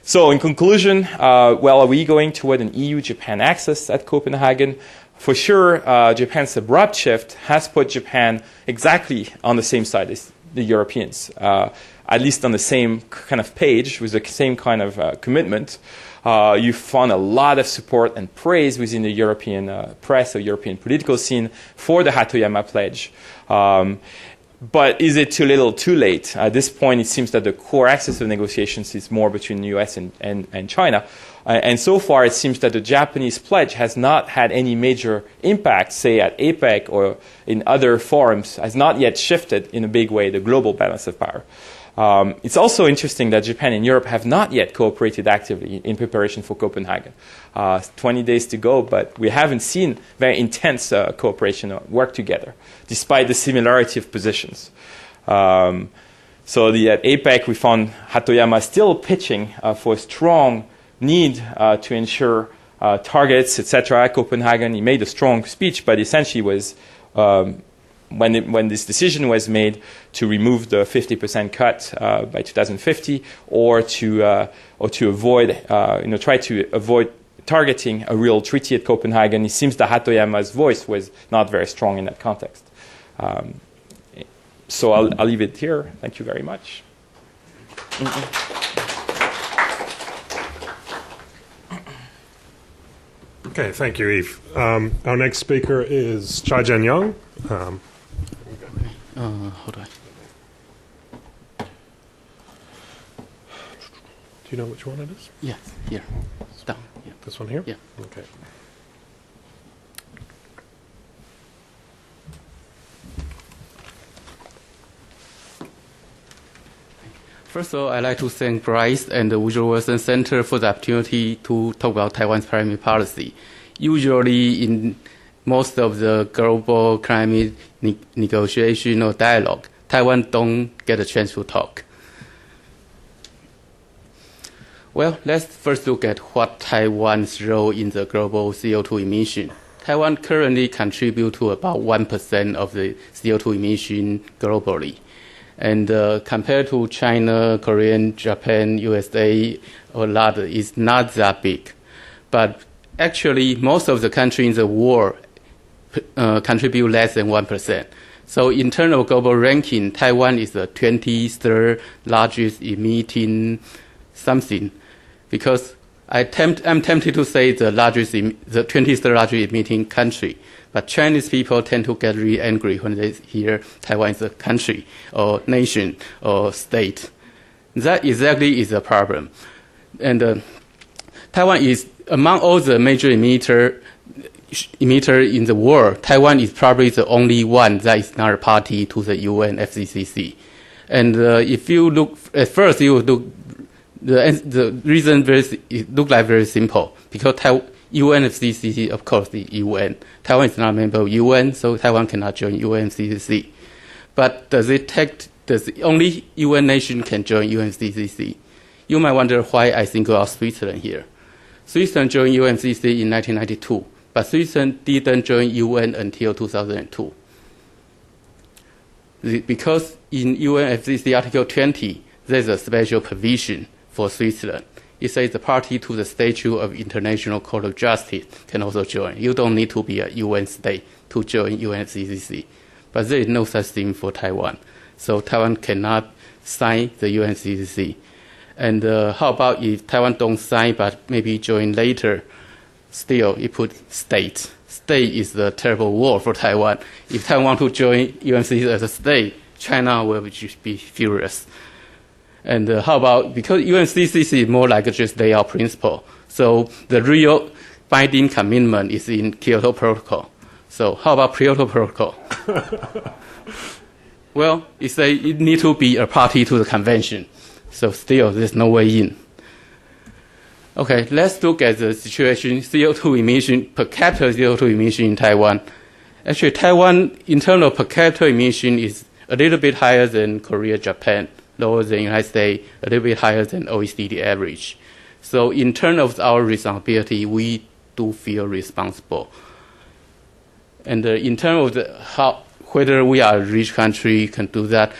So in conclusion, well, are we going toward an EU-Japan axis at Copenhagen? For sure, Japan's abrupt shift has put Japan exactly on the same side as the Europeans, at least on the same kind of page, with the same kind of commitment. You found a lot of support and praise within the European press or European political scene for the Hatoyama Pledge. But is it too little, too late? At this point, it seems that the core axis of negotiations is more between the US and China. And so far, it seems that the Japanese pledge has not had any major impact, say at APEC or in other forums, has not yet shifted in a big way the global balance of power. It's also interesting that Japan and Europe have not yet cooperated actively in preparation for Copenhagen. 20 days to go, but we haven't seen very intense cooperation or work together, despite the similarity of positions. So at APEC, we found Hatoyama still pitching for a strong need to ensure targets, etc. At Copenhagen, he made a strong speech, but essentially was when this decision was made to remove the 50% cut by 2050, or to avoid, try to avoid targeting a real treaty at Copenhagen, it seems that Hatoyama's voice was not very strong in that context. So I'll leave it here. Thank you very much. Okay, thank you, Yves. Our next speaker is Chai-Jen Young. Hold on. Do you know which one it is? Yes, here. Down. Yeah. This one here? Yeah. Okay. First of all, I'd like to thank Bryce and the Woodrow Wilson Center for the opportunity to talk about Taiwan's climate policy. Usually, in most of the global climate negotiation or dialogue, Taiwan don't get a chance to talk. Well, let's first look at what Taiwan's role in the global CO2 emission. Taiwan currently contributes to about 1% of the CO2 emission globally. And compared to China, Korea, Japan, USA, or lot, it's not that big. But actually, most of the countries in the world contribute less than 1%. So in terms of global ranking, Taiwan is the 23rd largest emitting something, because I'm tempted to say the 23rd largest emitting country. But Chinese people tend to get really angry when they hear Taiwan is a country or nation or state. That exactly is the problem. And Taiwan is, among all the major emitter in the world, Taiwan is probably the only one that is not a party to the UN FCCC. And if you look, at first you would look, the reason it looked like very simple, because UNFCCC, of course, the UN. Taiwan is not a member of UN, so Taiwan cannot join UNFCCC. But does the only UN nation can join UNFCCC? You might wonder why I single out Switzerland here. Switzerland joined UNFCCC in 1992, but Switzerland didn't join UN until 2002. Because in UNFCCC Article 20, there's a special provision for Switzerland. It says the party to the Statute of International Court of Justice can also join. You don't need to be a UN state to join UNFCCC. But there is no such thing for Taiwan. So Taiwan cannot sign the UNFCCC. And how about if Taiwan don't sign but maybe join later? Still, it puts state. State is the terrible word for Taiwan. If Taiwan want to join UNFCCC as a state, China will just be furious. And how about, because UNFCCC is more like just layout principle, so the real binding commitment is in Kyoto Protocol. So how about Kyoto Protocol? Well, it says it needs to be a party to the convention. So still, there's no way in. Okay, let's look at the situation, CO2 emission, per capita CO2 emission in Taiwan. Actually, Taiwan internal per capita emission is a little bit higher than Korea, Japan, lower than United States, a little bit higher than OECD average. So in terms of our responsibility, we do feel responsible. And in terms of whether we are a rich country can do that,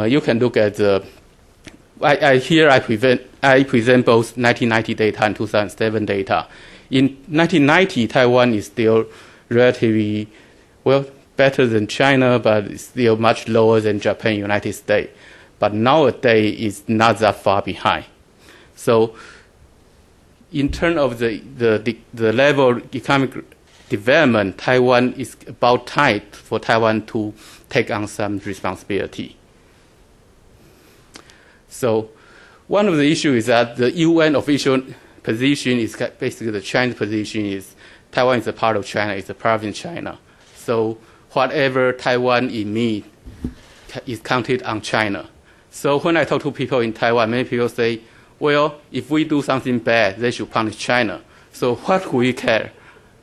you can look at the. Here I present both 1990 data and 2007 data. In 1990, Taiwan is still relatively better than China, but it's still much lower than Japan, United States. But nowadays, it's not that far behind. So, in terms of the level of economic development, Taiwan is about time for Taiwan to take on some responsibility. So, one of the issues is that the UN official position is basically the Chinese position is Taiwan is a part of China, it's a province of China. So, whatever Taiwan emits is counted on China. So when I talk to people in Taiwan, many people say, well, if we do something bad, they should punish China. So what do we care?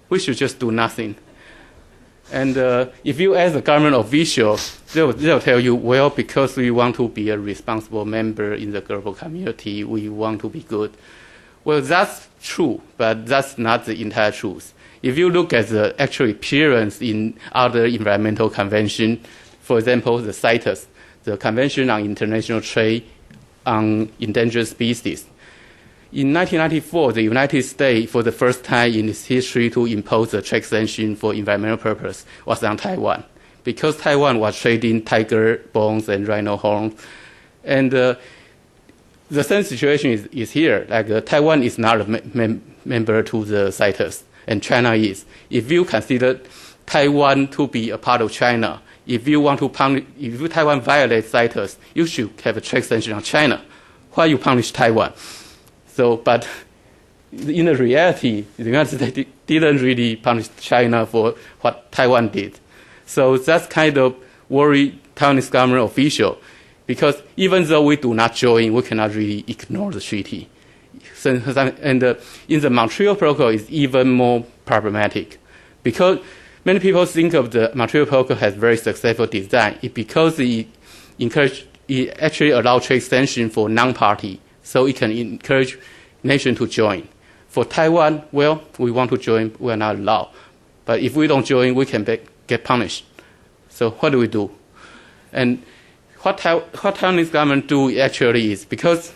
We should just do nothing. And if you ask the government official, they'll tell you, well, because we want to be a responsible member in the global community, we want to be good. Well, that's true, but that's not the entire truth. If you look at the actual appearance in other environmental conventions, for example, the CITES, the Convention on International Trade on Endangered Species. In 1994, the United States, for the first time in its history to impose a trade sanction for environmental purpose, was on Taiwan, because Taiwan was trading tiger bones and rhino horns. And the same situation is here. Like Taiwan is not a member to the CITES, and China is. If you consider Taiwan to be a part of China, if Taiwan violates CITES, you should have a trade sanction on China. Why you punish Taiwan? So, but in the reality, the United States didn't really punish China for what Taiwan did. So that's kind of worry Taiwanese government official, because even though we do not join, we cannot really ignore the treaty. And in the Montreal Protocol, it's even more problematic, because many people think of the Montreal Protocol as very successful design because it actually allows trade sanction for non-party, so it can encourage nations to join. For Taiwan, well, we want to join, we are not allowed. But if we don't join, we can get punished. So what do we do? And what Taiwanese government do actually is, because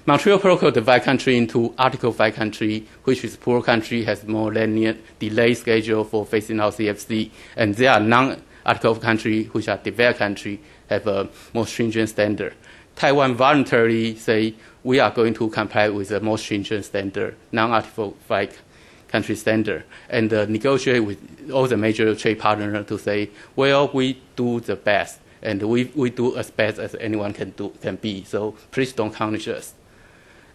Montreal Protocol divides country into Article 5 country, which is poor country, has more lenient delay schedule for phasing out CFC, and there are non-Article 5 country, which are developed country, have a more stringent standard. Taiwan voluntarily say we are going to comply with a more stringent standard, non-Article 5 country standard, and negotiate with all the major trade partners to say, well, we do the best, and we do as best as anyone can be. So please don't punish us.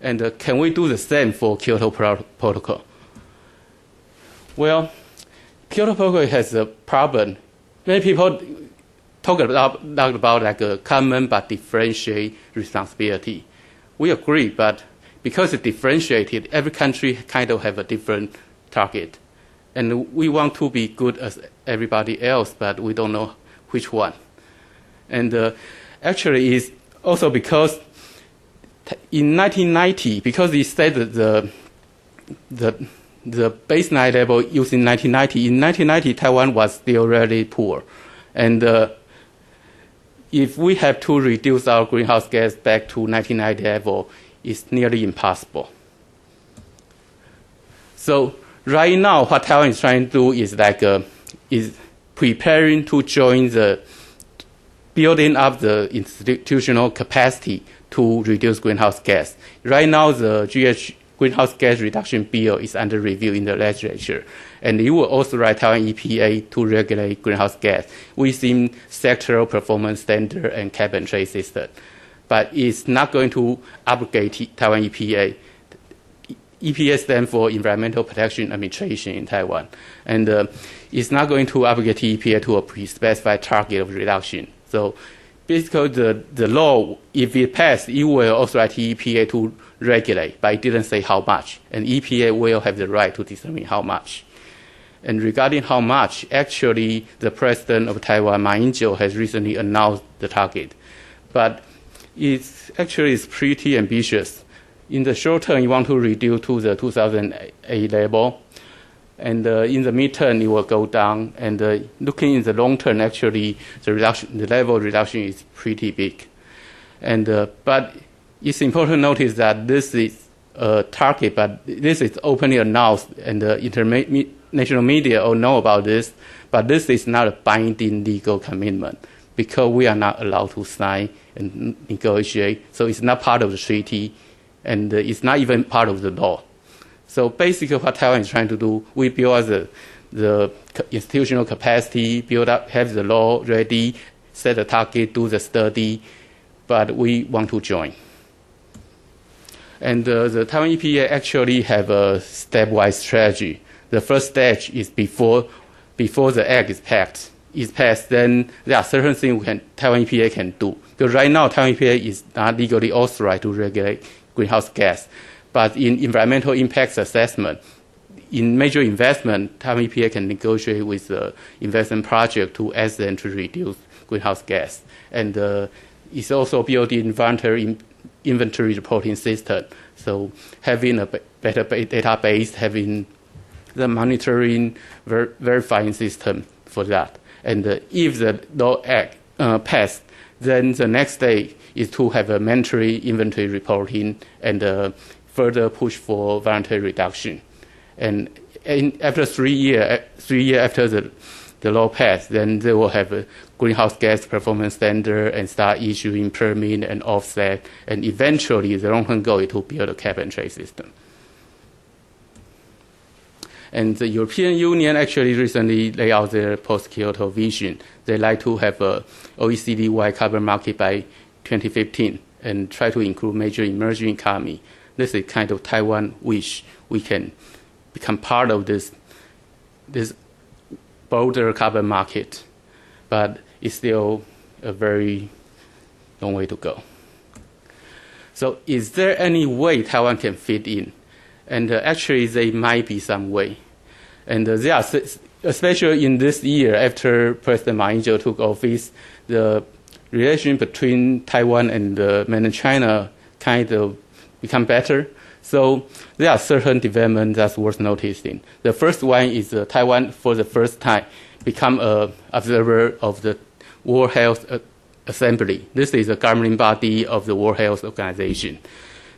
And can we do the same for Kyoto Protocol? Well, Kyoto Protocol has a problem. Many people talk about like a common but differentiated responsibility. We agree, but because it's differentiated, every country kind of have a different target. And we want to be good as everybody else, but we don't know which one. And actually, it's also because in 1990, because it said that the baseline level used in 1990, in 1990, Taiwan was still really poor. And if we have to reduce our greenhouse gas back to 1990 level, it's nearly impossible. So right now, what Taiwan is trying to do is is preparing to join the building up the institutional capacity to reduce greenhouse gas. Right now, the greenhouse gas reduction bill is under review in the legislature, and it will authorize Taiwan EPA to regulate greenhouse gas within sectoral performance standard and cap and trade system. But it's not going to abrogate Taiwan EPA. EPA stands for Environmental Protection Administration in Taiwan, and it's not going to abrogate EPA to a pre-specified target of reduction. So basically, the law, if it passed, it will authorize EPA to regulate, but it didn't say how much, and EPA will have the right to determine how much. And regarding how much, actually, the president of Taiwan, Ma Ying-jeou, has recently announced the target. But it's pretty ambitious. In the short term, you want to reduce to the 2008 level. And in the midterm, it will go down. And looking in the long term, actually, the level of reduction is pretty big. And but it's important to notice that this is a target, but this is openly announced, and the international media all know about this. But this is not a binding legal commitment because we are not allowed to sign and negotiate. So it's not part of the treaty, and it's not even part of the law. So basically, what Taiwan is trying to do, we build the institutional capacity, have the law ready, set a target, do the study, but we want to join. And the Taiwan EPA actually have a stepwise strategy. The first stage is before the act is passed, then there are certain things Taiwan EPA can do. Because right now, Taiwan EPA is not legally authorized to regulate greenhouse gas. But in environmental impacts assessment, in major investment, Taiwan EPA can negotiate with the investment project to ask them to reduce greenhouse gas. And it's also built in voluntary inventory reporting system. So having a better database, having the monitoring, verifying system for that. And if the law act passed, then the next stage is to have a mandatory inventory reporting and further push for voluntary reduction. And after 3 years after the law passed, then they will have a greenhouse gas performance standard and start issuing permit and offset. And eventually, the long-term goal is to build a cap and trade system. And the European Union actually recently laid out their post-Kyoto vision. They like to have a OECD-wide carbon market by 2015 and try to include major emerging economy. This is kind of Taiwan wish we can become part of this broader carbon market, but it's still a very long way to go. So is there any way Taiwan can fit in? And actually, there might be some way. And there are, especially in this year, after President Ma Ying-jeou took office, the relation between Taiwan and mainland China kind of become better. So there are certain developments that's worth noticing. The first one is Taiwan, for the first time, become an observer of the World Health Assembly. This is a governing body of the World Health Organization.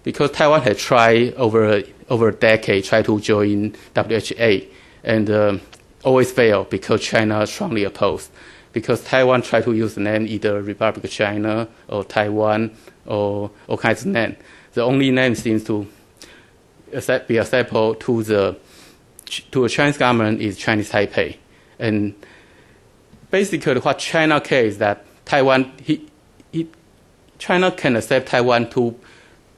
Because Taiwan had tried over a decade, tried to join WHO, and always failed because China strongly opposed. Because Taiwan tried to use the name either Republic of China or Taiwan or all kinds of names. The only name seems to be acceptable to the Chinese government is Chinese Taipei. And basically what China cares is that China can accept Taiwan to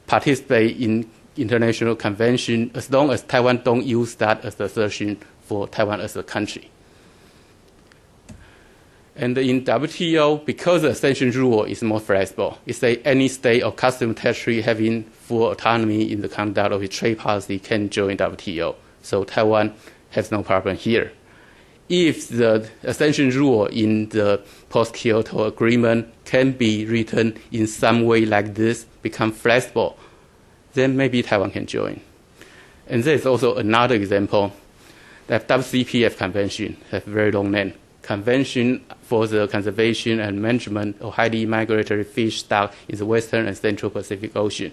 participate in international convention as long as Taiwan don't use that as assertion for Taiwan as a country. And in WTO, because the extension rule is more flexible, it says any state or custom territory having full autonomy in the conduct of its trade policy can join WTO. So Taiwan has no problem here. If the extension rule in the post-Kyoto agreement can be written in some way like this, become flexible, then maybe Taiwan can join. And there is also another example, that WCPF convention has a very long name. Convention for the Conservation and Management of Highly Migratory Fish Stock in the Western and Central Pacific Ocean.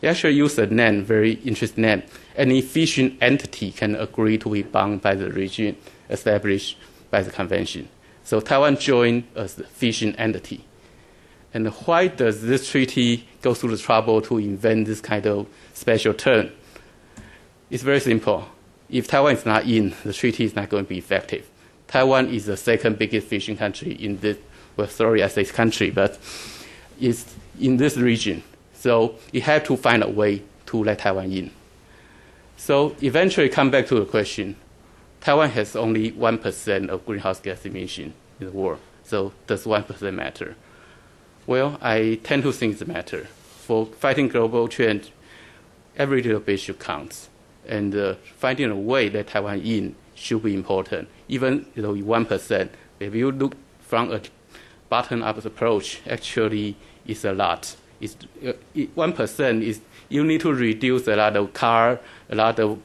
It actually used a name, very interesting name. Any fishing entity can agree to be bound by the region established by the convention. So Taiwan joined as a fishing entity. And why does this treaty go through the trouble to invent this kind of special term? It's very simple. If Taiwan is not in, the treaty is not going to be effective. Taiwan is the second biggest fishing country in this, well, sorry, I say country, but it's in this region. So it had to find a way to let Taiwan in. So eventually come back to the question, Taiwan has only 1% of greenhouse gas emission in the world. So does 1% matter? Well, I tend to think it matters. For fighting global change, every little bit should count. And finding a way that Taiwan in should be important. Even 1%, if you look from a bottom-up approach, actually it's a lot. 1% is you need to reduce a lot of car, a lot of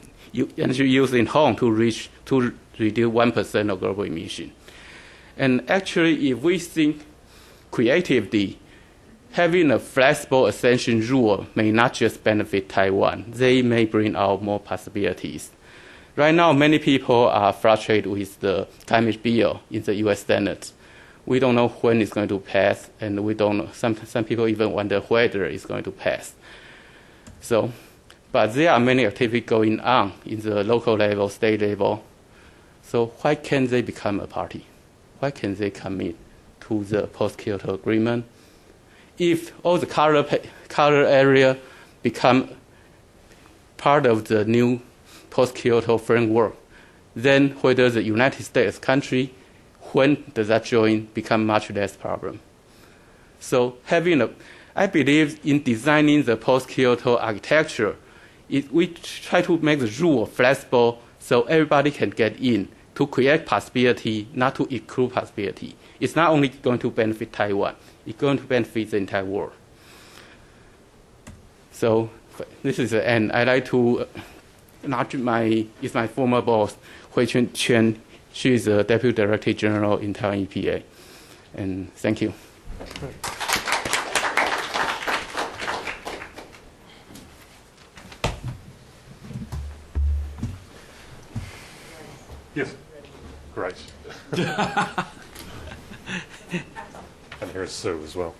energy use in home to reduce 1% of global emission. And actually, if we think creatively, having a flexible ascension rule may not just benefit Taiwan. They may bring out more possibilities. Right now, many people are frustrated with the climate bill in the U.S. Senate. We don't know when it's going to pass, and we don't know. Some people even wonder whether it's going to pass. So, but there are many activities going on in the local level, state level. So why can't they become a party? Why can't they commit to the post-Kyoto agreement? If all the color area become part of the new post-Kyoto framework, then whether the United States country, when does that join, become much less problem. So I believe in designing the post-Kyoto architecture, we try to make the rule flexible so everybody can get in to create possibility, not to exclude possibility. It's not only going to benefit Taiwan, it's going to benefit the entire world. So this is the end. I'd like to it's my former boss, Hui-Chun Chen. She is the Deputy Director General in Taiwan EPA. And thank you. Yes. Great. And here's Sue as well.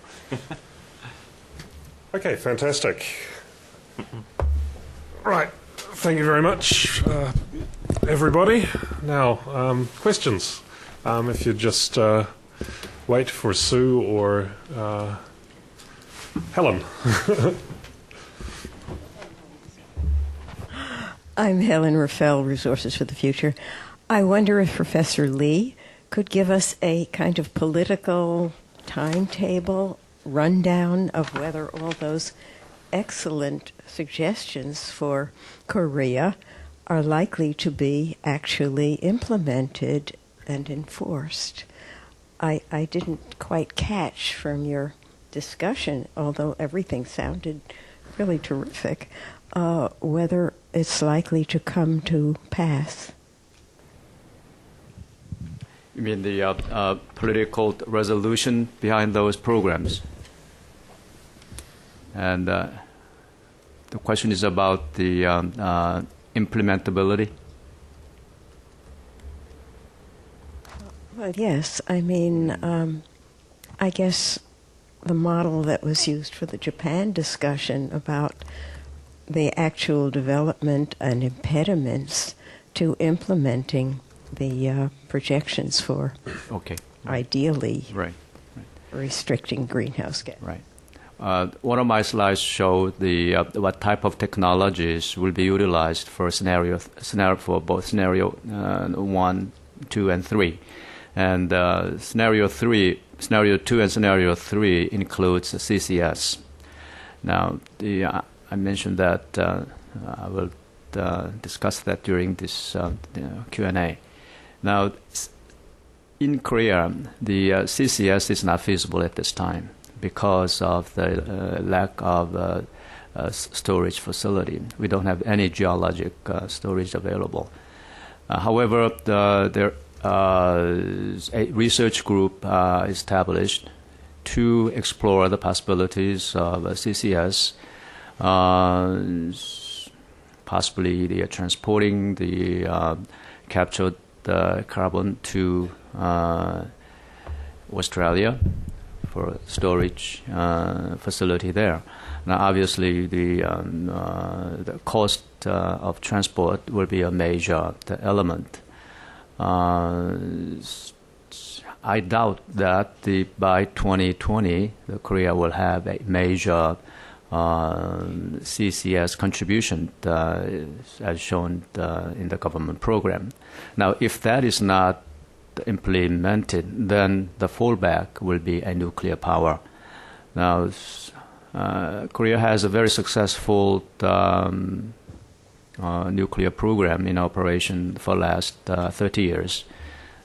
Okay, fantastic. Right. Thank you very much, everybody. Now, questions. If you just wait for Sue or Helen. I'm Helen Raffel, Resources for the Future. I wonder if Professor Lee could give us a kind of political timetable rundown of whether all those excellent suggestions for Korea are likely to be actually implemented and enforced. I didn't quite catch from your discussion, although everything sounded really terrific, whether it's likely to come to pass. You mean the political resolution behind those programs? And the question is about the implementability? Well, yes. I mean, I guess the model that was used for the Japan discussion about the actual development and impediments to implementing the projections for ideally restricting greenhouse gas. Right. One of my slides showed what type of technologies will be utilized for scenario for both scenario 1, 2, and 3. And scenario 2 and scenario 3 includes CCS. Now, I mentioned that I will discuss that during this Q&A. Now, in Korea, the CCS is not feasible at this time because of the lack of storage facility. We don't have any geologic storage available. However, there is a research group established to explore the possibilities of CCS, possibly the transporting the captured carbon to Australia for storage facility there. Now, obviously, the cost of transport will be a major element. I doubt that by 2020, Korea will have a major CCS contribution as shown in the government program. Now, if that is not implemented, then the fallback will be a nuclear power. Now, Korea has a very successful nuclear program in operation for the last 30 years.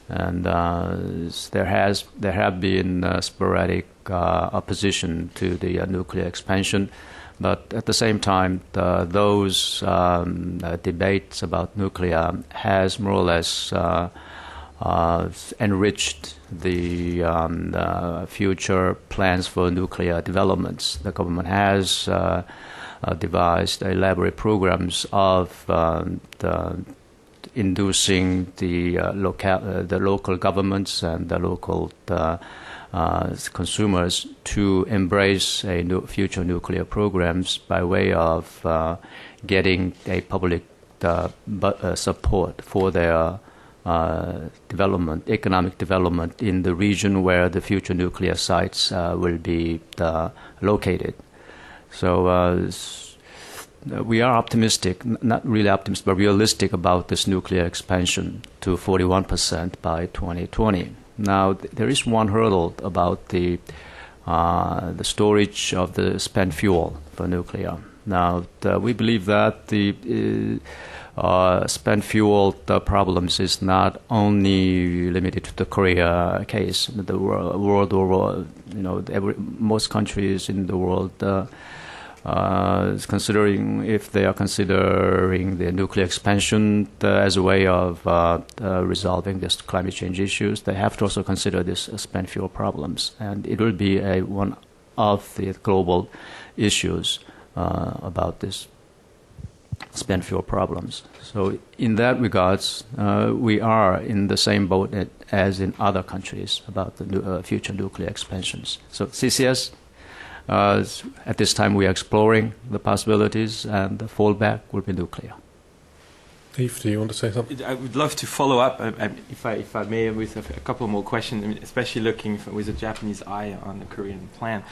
And there have been sporadic opposition to the nuclear expansion, but at the same time, those debates about nuclear has more or less enriched the future plans for nuclear developments. The government has devised elaborate programs of inducing the local governments and the local consumers to embrace future nuclear programs by way of getting a public support for their development, economic development in the region where the future nuclear sites will be located. So we are optimistic, not really optimistic, but realistic about this nuclear expansion to 41% by 2020. Now, there is one hurdle about the storage of the spent fuel for nuclear. Now, we believe that the spent fuel problems is not only limited to the Korea case. The world over, most countries in the world considering if they are considering the nuclear expansion as a way of resolving this climate change issues, they have to also consider this spent fuel problems, and it will be one of the global issues about this spent fuel problems. So in that regards, we are in the same boat as in other countries about the future nuclear expansions. So CCS, at this time we are exploring the possibilities, and the fallback will be nuclear. Yves, do you want to say something? I would love to follow up, if I may, with a couple more questions, especially looking with a Japanese eye on the Korean plan.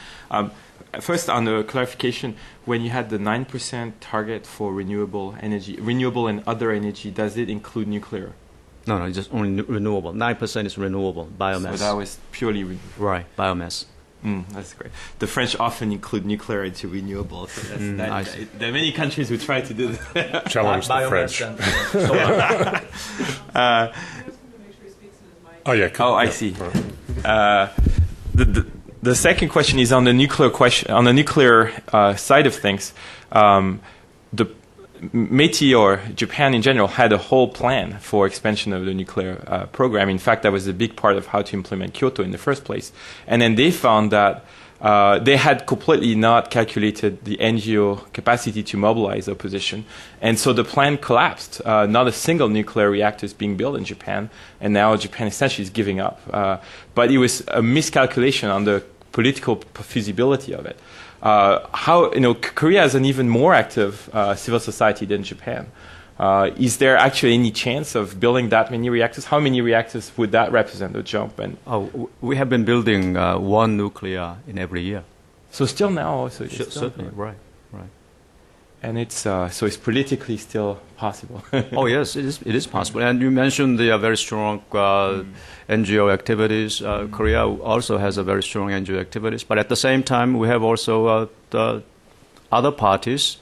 First, on the clarification, when you had the 9% target for renewable energy, renewable and other energy, does it include nuclear? No, it's just only renewable. 9% is renewable, biomass. So that was purely renewable. Right, biomass. That's great. The French often include nuclear into renewable. So there are many countries who try to do that. Challenge the French. I see. The second question is on the nuclear question. On the nuclear side of things, the Meiji or Japan in general had a whole plan for expansion of the nuclear program. In fact, that was a big part of how to implement Kyoto in the first place. And then they found that they had completely not calculated the NGO capacity to mobilize opposition. And so the plan collapsed. Not a single nuclear reactor is being built in Japan, and now Japan essentially is giving up. But it was a miscalculation on the political feasibility of it. Korea has an even more active civil society than Japan. Is there actually any chance of building that many reactors? How many reactors would that represent, a jump? And we have been building one nuclear in every year. So still now, so certainly, right. And it's so it's politically still possible. Oh yes, it is possible. And you mentioned the very strong NGO activities. Korea also has a very strong NGO activities, but at the same time, we have also the other parties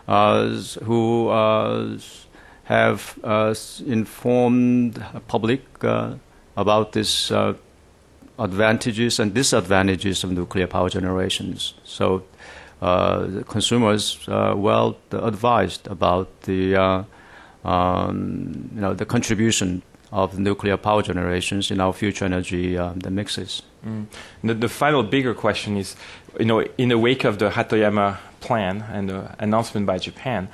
who have informed public about this advantages and disadvantages of nuclear power generations. So the consumers well advised about the contribution of nuclear power generations in our future energy the mixes. The final bigger question is, in the wake of the Hatoyama plan and the announcement by Japan,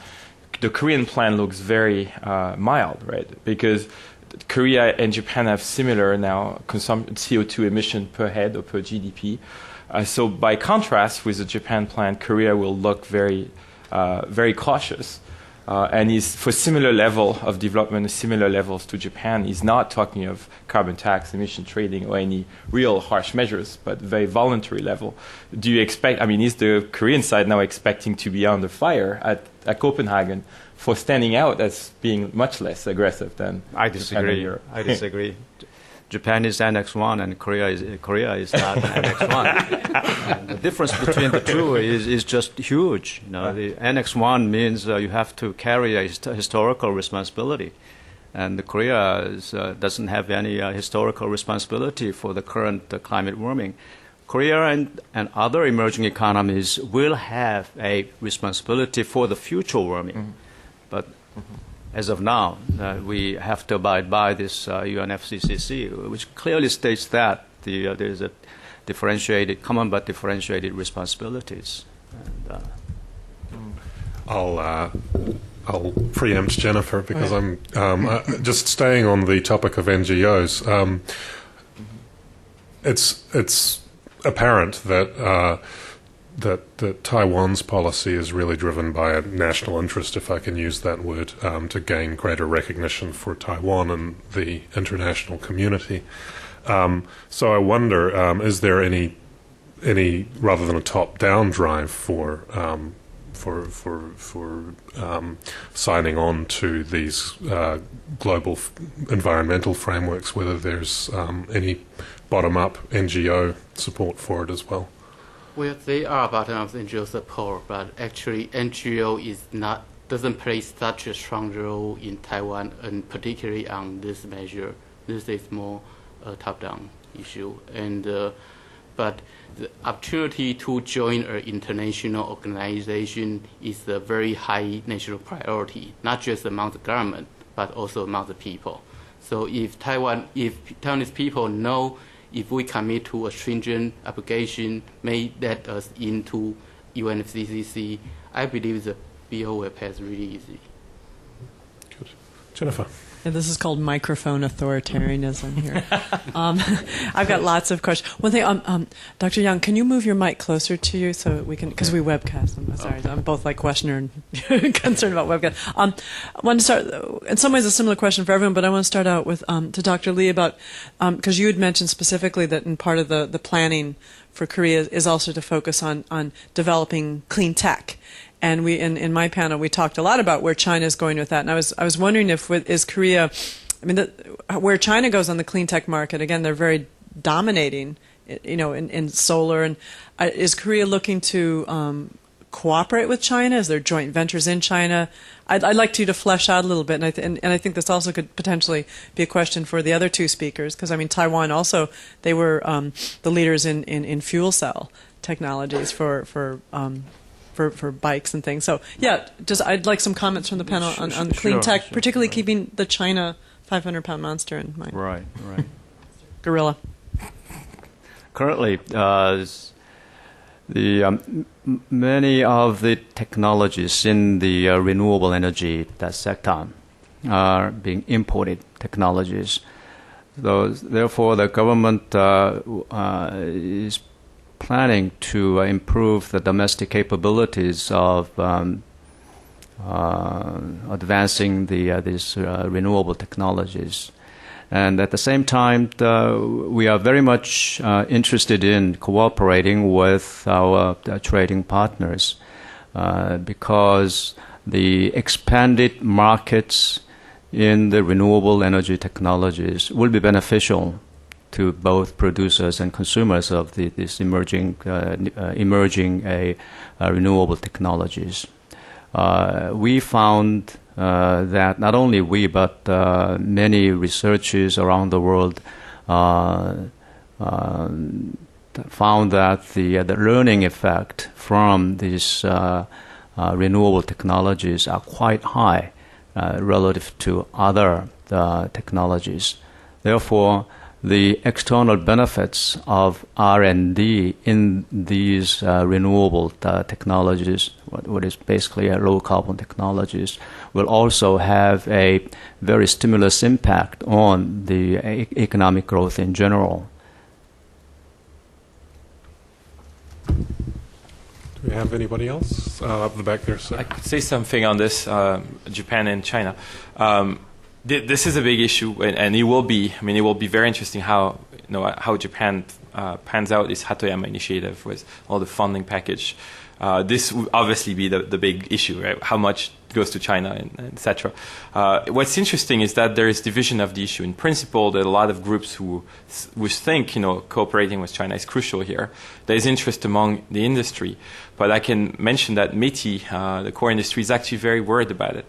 the Korean plan looks very mild, right? Because Korea and Japan have similar now CO2 emission per head or per GDP. So by contrast with the Japan plan, Korea will look very, very cautious. And is for similar level of development, similar levels to Japan, is not talking of carbon tax, emission trading, or any real harsh measures, but very voluntary level. Do you expect, is the Korean side now expecting to be under fire at Copenhagen for standing out as being much less aggressive than I disagree. Japan? I disagree. Japan is Annex 1 and Korea is not Annex 1. And the difference between the two is just huge. The Annex 1 means you have to carry a historical responsibility. And Korea doesn't have any historical responsibility for the current climate warming. Korea and other emerging economies will have a responsibility for the future warming. But as of now, we have to abide by this UNFCCC, which clearly states that there's a common but differentiated responsibilities. And, I'll preempt Jennifer because I'm just staying on the topic of NGOs. It's apparent that Taiwan's policy is really driven by a national interest, if I can use that word, to gain greater recognition for Taiwan and the international community. So I wonder, is there any rather than a top-down drive for signing on to these global environmental frameworks, whether there's any bottom-up NGO support for it as well? Well, they are bottom-up NGO support, but actually NGO doesn't play such a strong role in Taiwan, and particularly on this measure. This is more a top-down issue, but the opportunity to join an international organization is a very high national priority, not just among the government, but also among the people. So if Taiwanese people know if we commit to a stringent application, may let us into UNFCCC, I believe the bill will pass really easy. Good. Jennifer. And this is called microphone authoritarianism here. I've got lots of questions. One thing, Dr. Yang, can you move your mic closer to you so we can, because we webcast them. Sorry, I'm both like questioner and concerned about webcast. I want to start, in some ways a similar question for everyone, but I want to start out with to Dr. Lee about, because you had mentioned specifically that in part of the planning for Korea is also to focus on developing clean tech. And we, in my panel, we talked a lot about where China is going with that. And I was wondering is Korea, where China goes on the clean tech market, again, they're very dominating, in solar. And is Korea looking to cooperate with China? Is there joint ventures in China? I'd like you to flesh out a little bit. And I think this also could potentially be a question for the other two speakers, because, Taiwan also, they were the leaders in fuel cell technologies for bikes and things. So, yeah, I'd like some comments from the panel on clean tech, particularly keeping the China 500-pound monster in mind. Right. Gorilla. Currently, many of the technologies in the renewable energy sector are being imported technologies. Therefore, the government is planning to improve the domestic capabilities of advancing these renewable technologies. And at the same time, we are very much interested in cooperating with our trading partners because the expanded markets in the renewable energy technologies will be beneficial to both producers and consumers of these emerging renewable technologies. We found that not only we, but many researchers around the world found that the learning effect from these renewable technologies are quite high relative to other technologies. Therefore, the external benefits of R&D in these renewable technologies, what is basically low-carbon technologies, will also have a very stimulus impact on the economic growth in general. Do we have anybody else up the back there, sir? I could say something on this, Japan and China. This is a big issue, and it will be. It will be very interesting how Japan pans out this Taiya M initiative with all the funding package. This will obviously be the big issue, right? How much goes to China, and etc. What's interesting is that there is division of the issue. In principle, there are a lot of groups who think, cooperating with China is crucial here. There is interest among the industry, but I can mention that METI, the core industry, is actually very worried about it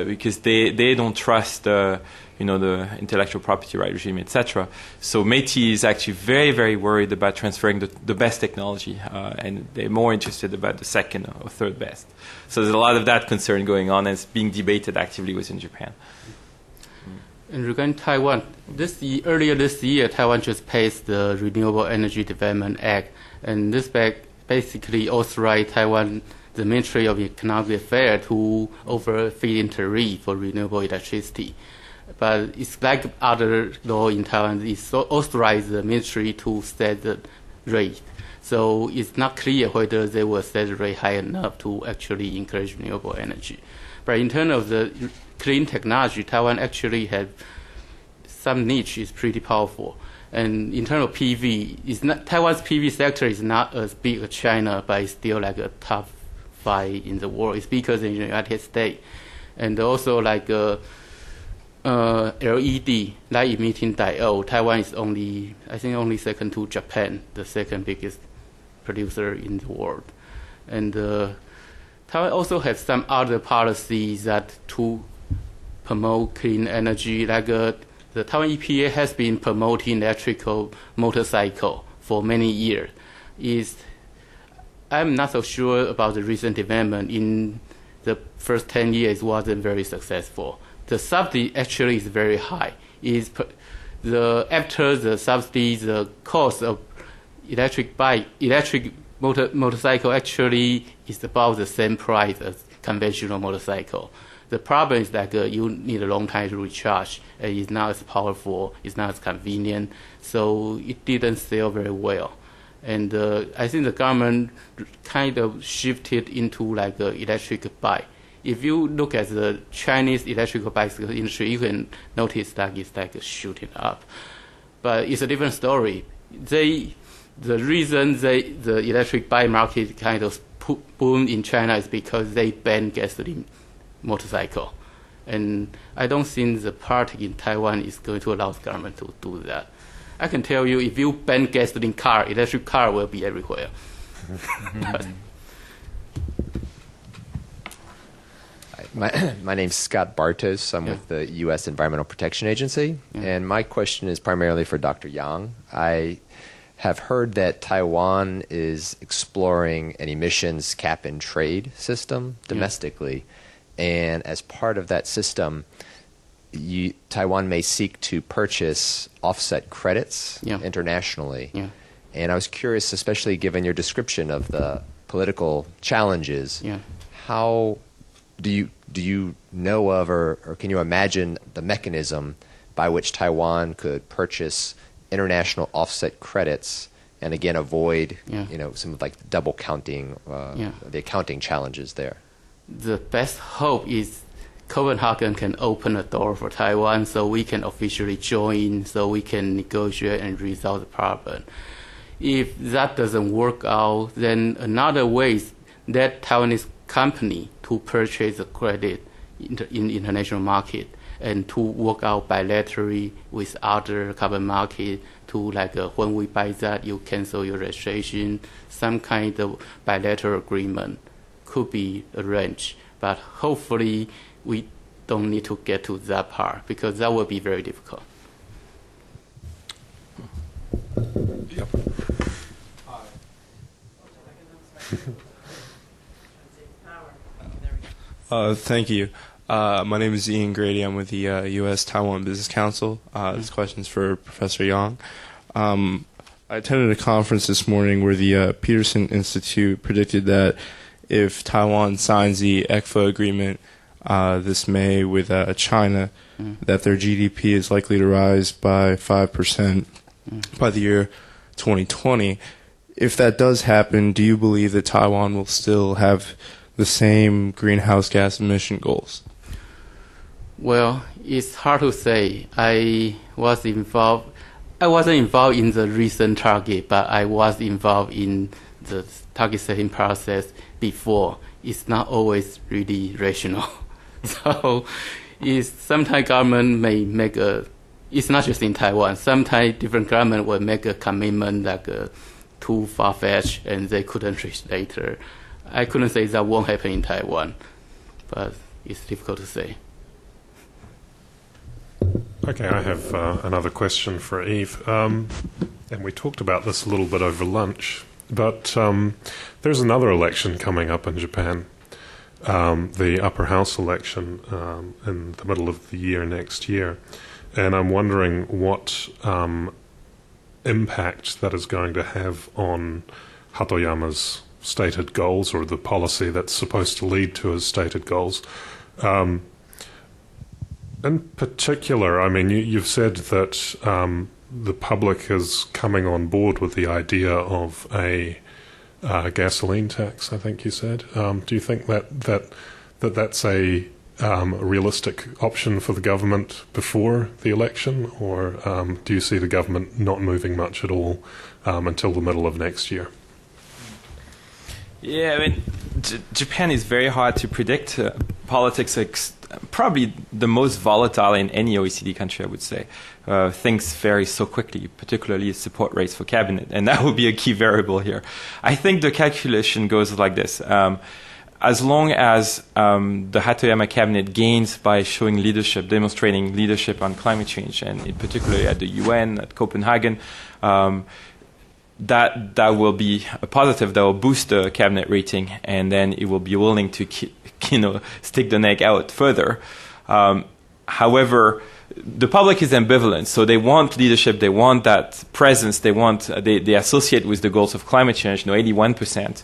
because they don't trust the intellectual property right regime, etc. So METI is actually very, very worried about transferring the best technology, and they're more interested about the second or third best. So there's a lot of that concern going on, and it's being debated actively within Japan. And regarding Taiwan, earlier this year, Taiwan just passed the Renewable Energy Development Act, and this basically authorized Taiwan, the Ministry of Economic Affairs, to offer a feed-in tariff for renewable electricity. But it's like other law in Taiwan, it authorizes the ministry to set the rate. So it's not clear whether they will set the rate high enough to actually encourage renewable energy. But in terms of the clean technology, Taiwan actually has some niche is pretty powerful. And in terms of PV, Taiwan's PV sector is not as big as China, but it's still like a top 5 in the world. It's bigger than the United States. And also like LED, light emitting diode, Taiwan is only second to Japan, the second biggest producer in the world. And Taiwan also has some other policies that to promote clean energy, like the Taiwan EPA has been promoting electrical motorcycle for many years. I'm not so sure about the recent development. In the first 10 years, it wasn't very successful. The subsidy actually is very high. After the subsidy, the cost of electric motorcycle actually is about the same price as conventional motorcycle. The problem is that you need a long time to recharge, and it's not as powerful, it's not as convenient, so it didn't sell very well. And I think the government kind of shifted into like electric bike. If you look at the Chinese electrical bicycle industry, you can notice that it's like shooting up. But it's a different story. The reason the electric bike market kind of boomed in China is because they banned gasoline motorcycle. And I don't think the party in Taiwan is going to allow the government to do that. I can tell you, if you ban gasoline car, electric car will be everywhere. My name's Scott Bartos. I'm with the U.S. Environmental Protection Agency, and my question is primarily for Dr. Yang. I have heard that Taiwan is exploring an emissions cap and trade system domestically, and as part of that system, Taiwan may seek to purchase offset credits internationally. And I was curious, especially given your description of the political challenges, how do you know of or can you imagine the mechanism by which Taiwan could purchase international offset credits and again avoid some of like the double counting, the accounting challenges there? The best hope is Copenhagen can open a door for Taiwan so we can officially join, so we can negotiate and resolve the problem. If that doesn't work out, then another way is that Taiwanese company to purchase the credit in international market and to work out bilaterally with other carbon market to like when we buy that, you cancel your registration. Some kind of bilateral agreement could be arranged, but hopefully we don't need to get to that part because that would be very difficult. Thank you. My name is Ian Grady. I'm with the U.S. Taiwan Business Council. This question is for Professor Yang. I attended a conference this morning where the Peterson Institute predicted that if Taiwan signs the ECFA agreement this May with China, that their GDP is likely to rise by 5% by the year 2020. If that does happen, do you believe that Taiwan will still have the same greenhouse gas emission goals? Well, it's hard to say. I wasn't involved in the recent target, but I was involved in the target setting process before. it's not always really rational. So sometimes government may make it's not just in Taiwan, sometimes different government will make a commitment like too far-fetched and they couldn't reach later. I couldn't say that won't happen in Taiwan, but it's difficult to say. Okay, I have another question for Yves. And we talked about this a little bit over lunch, but there's another election coming up in Japan, the upper house election in the middle of the year next year. And I'm wondering what impact that is going to have on Hatoyama's stated goals, or the policy that's supposed to lead to his stated goals. In particular, I mean, you've said that the public is coming on board with the idea of a gasoline tax, I think you said. Do you think that's a realistic option for the government before the election, or do you see the government not moving much at all until the middle of next year? Yeah, I mean, Japan is very hard to predict. Politics probably the most volatile in any OECD country, I would say. Things vary so quickly, particularly support rates for cabinet, and that will be a key variable here. I think the calculation goes like this. As long as the Hatoyama cabinet gains by showing leadership, demonstrating leadership on climate change, and in particular at the UN, at Copenhagen, that will be a positive. That will boost the cabinet rating, and then it will be willing to stick the neck out further. However, the public is ambivalent, so they want leadership, they want that presence, they associate with the goals of climate change, 81%.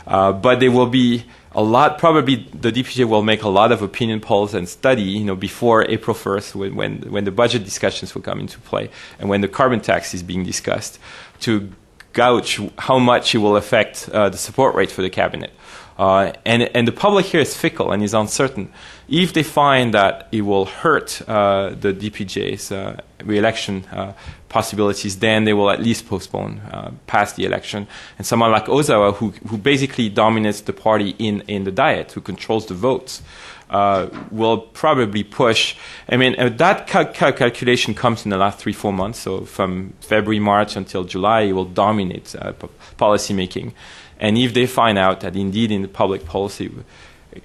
But there will be a lot, probably the DPJ will make a lot of opinion polls and study, before April 1st, when the budget discussions will come into play, and when the carbon tax is being discussed, to gauge how much it will affect the support rate for the cabinet. And the public here is fickle and is uncertain. If they find that it will hurt the DPJ's re-election possibilities, then they will at least postpone past the election. And someone like Ozawa, who basically dominates the party in the Diet, who controls the votes, will probably push. I mean, that calculation comes in the last 3-4 months. So from February, March until July, it will dominate policy making. And if they find out that indeed in the public policy,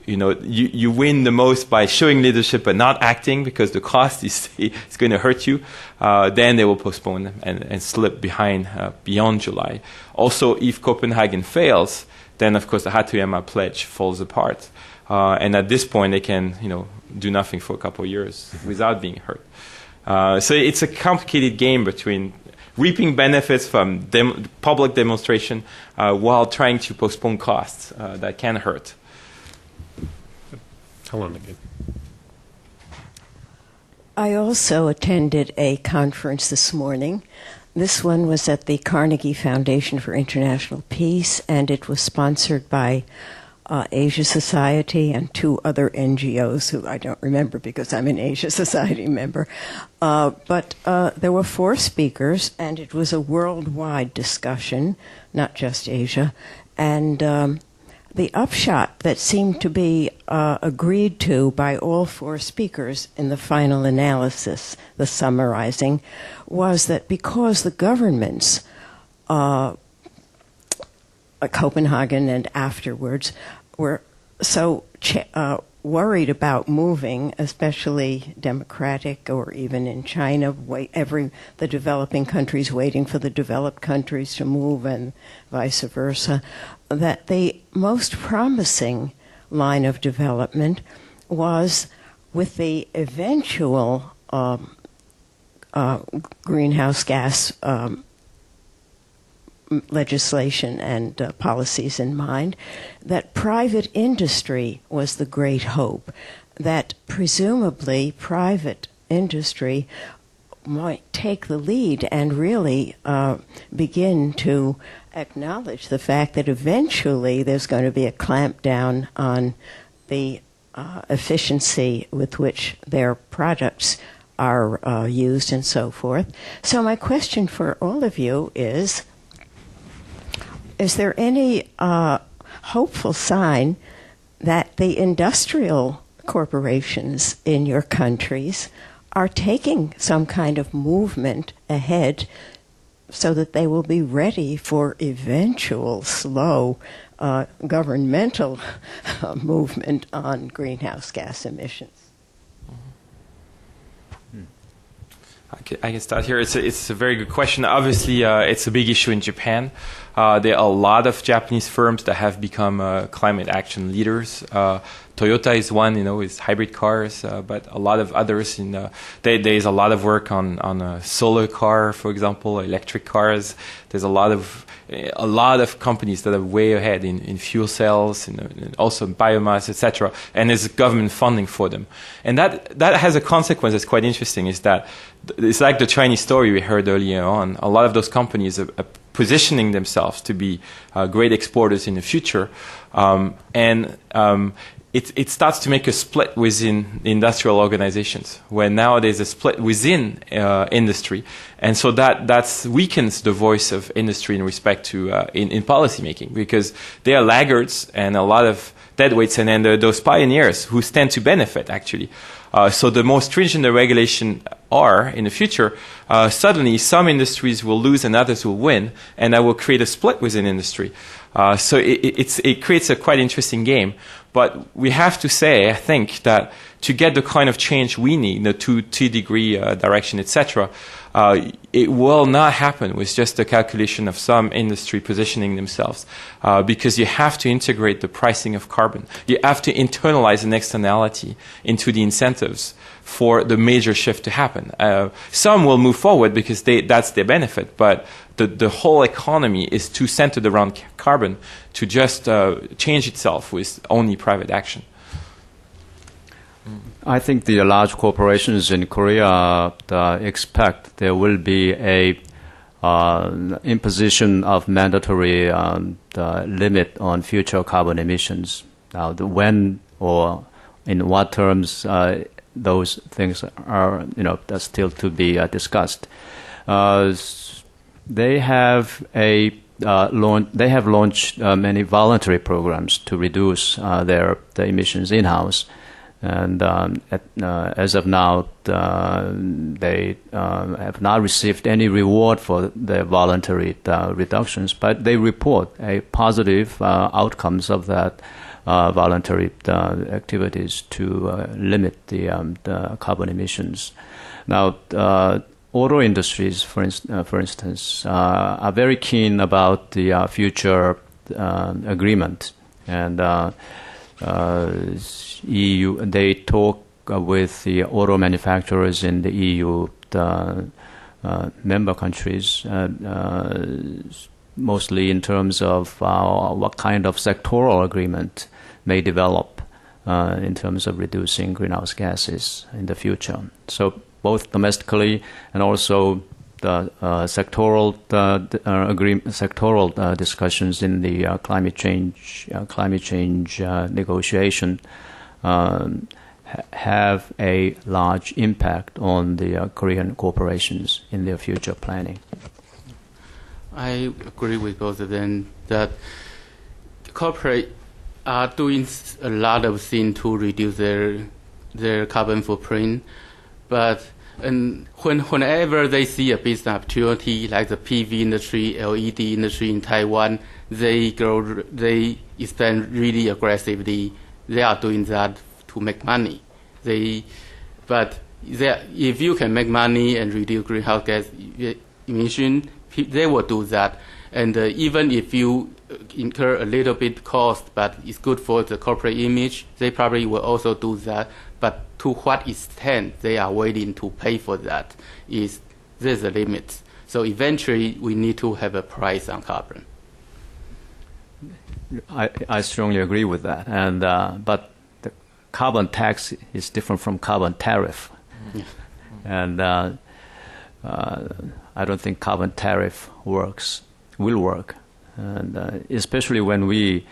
you win the most by showing leadership but not acting because the cost is going to hurt you, then they will postpone and slip behind beyond July. Also, if Copenhagen fails, then of course the Hatoyama pledge falls apart. And at this point, they can, do nothing for a couple of years without being hurt. So it's a complicated game between reaping benefits from public demonstration while trying to postpone costs that can hurt. Helen again. I also attended a conference this morning. This one was at the Carnegie Foundation for International Peace, and it was sponsored by Asia Society and 2 other NGOs who I don't remember because I'm an Asia Society member. But there were 4 speakers, and it was a worldwide discussion, not just Asia. And the upshot that seemed to be agreed to by all 4 speakers in the final analysis, the summarizing, was that because the governments, Copenhagen and afterwards, were so worried about moving, especially democratic or even in China, the developing countries waiting for the developed countries to move and vice versa, that the most promising line of development was with the eventual greenhouse gas legislation and policies in mind, that private industry was the great hope, that presumably private industry might take the lead and really begin to acknowledge the fact that eventually there's going to be a clampdown on the efficiency with which their products are used and so forth. So my question for all of you is there any hopeful sign that the industrial corporations in your countries are taking some kind of movement ahead so that they will be ready for eventual slow governmental movement on greenhouse gas emissions. I can start here. It's a very good question. Obviously, it's a big issue in Japan. There are a lot of Japanese firms that have become climate action leaders. Toyota is one, with hybrid cars, but a lot of others. There is a lot of work on a solar car, for example, electric cars. There's a lot of companies that are way ahead in fuel cells, and also biomass, etc. And there's government funding for them. And that has a consequence that's quite interesting. Is that it's like the Chinese story we heard earlier on. A lot of those companies are positioning themselves to be great exporters in the future, it starts to make a split within industrial organizations, where now there's a split within industry, and so that weakens the voice of industry in respect to in policy making, because they are laggards and a lot of deadweights, and then those pioneers who stand to benefit actually. So the more stringent the regulation are in the future, suddenly some industries will lose and others will win, and that will create a split within industry. So it creates a quite interesting game. But we have to say, I think, that to get the kind of change we need, the 2-degree direction, etc., it will not happen with just the calculation of some industry positioning themselves, because you have to integrate the pricing of carbon. You have to internalize an externality into the incentives for the major shift to happen. Some will move forward because that's their benefit, but the whole economy is too centered around carbon to just change itself with only private action. I think the large corporations in Korea expect there will be a imposition of mandatory limit on future carbon emissions. Now, when or in what terms those things are, that's still to be discussed. They have launched many voluntary programs to reduce the emissions in-house. And as of now, they have not received any reward for their voluntary reductions, but they report a positive outcomes of that voluntary activities to limit the carbon emissions. Now, auto industries, for instance, are very keen about the future agreement, and EU. They talk with the auto manufacturers in the EU member countries, mostly in terms of what kind of sectoral agreement may develop in terms of reducing greenhouse gases in the future. So both domestically and also the sectoral discussions in the climate change negotiation have a large impact on the Korean corporations in their future planning. I agree with both of them that corporate are doing a lot of things to reduce their carbon footprint, but whenever they see a business opportunity like the PV industry, LED industry in Taiwan, they expand really aggressively. They are doing that to make money. But if you can make money and reduce greenhouse gas emission, they will do that. And even if you incur a little bit cost, but it's good for the corporate image, they probably will also do that. But to what extent they are willing to pay for that there's a limit. So eventually we need to have a price on carbon. I strongly agree with that, and but the carbon tax is different from carbon tariff, and I don't think carbon tariff will work, and especially when we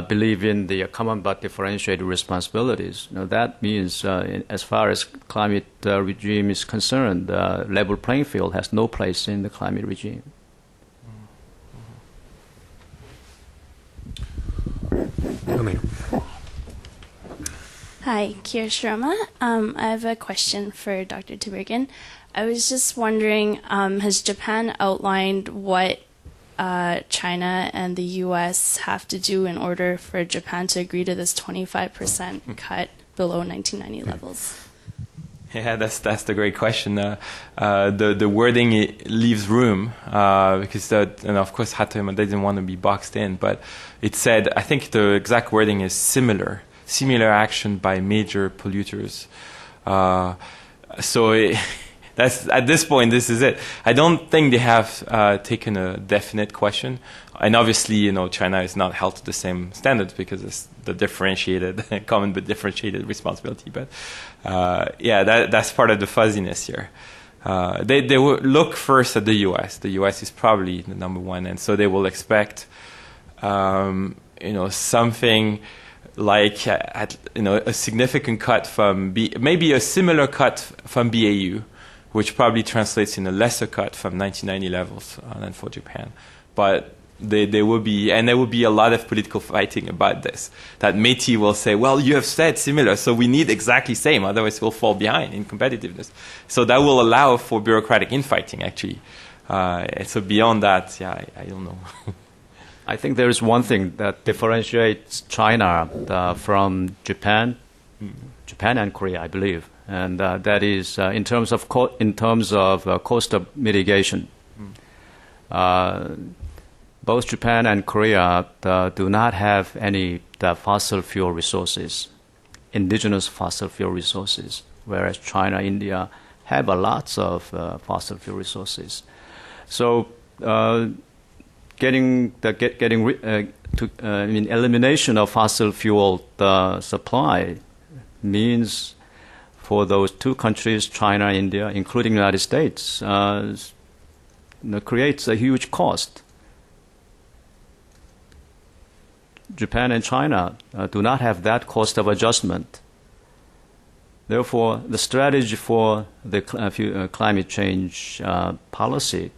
believe in the common but differentiated responsibilities. That means, as far as climate regime is concerned, level playing field has no place in the climate regime. Hi, Kier Sharma. I have a question for Dr. Tiberghien. I was just wondering, has Japan outlined what China and the U.S. have to do in order for Japan to agree to this 25% cut below 1990 levels? Yeah, that's the great question. The wording leaves room because, and of course, Hatoyama didn't want to be boxed in, but it said, I think the exact wording is similar action by major polluters. That's at this point, this is it. I don't think they have taken a definite question, and obviously, China is not held to the same standards because it's the differentiated, common but differentiated responsibility. But that's part of the fuzziness here. They will look first at the U.S. The U.S. is probably the number one, and so they will expect, something like a significant cut from maybe a similar cut from BAU, which probably translates in a lesser cut from 1990 levels than for Japan. But there will be a lot of political fighting about this. That METI will say, well, you have said similar, so we need exactly same, otherwise we'll fall behind in competitiveness. So that will allow for bureaucratic infighting, actually. So beyond that, I don't know. I think there is one thing that differentiates China from Japan and Korea, I believe, and that is in terms of cost of mitigation. Both Japan and Korea do not have any fossil fuel resources, indigenous fossil fuel resources, whereas China, India have lots of fossil fuel resources. So elimination of fossil fuel supply means for those two countries, China and India, including the United States, creates a huge cost. Japan and China do not have that cost of adjustment. Therefore, the strategy for the climate change policy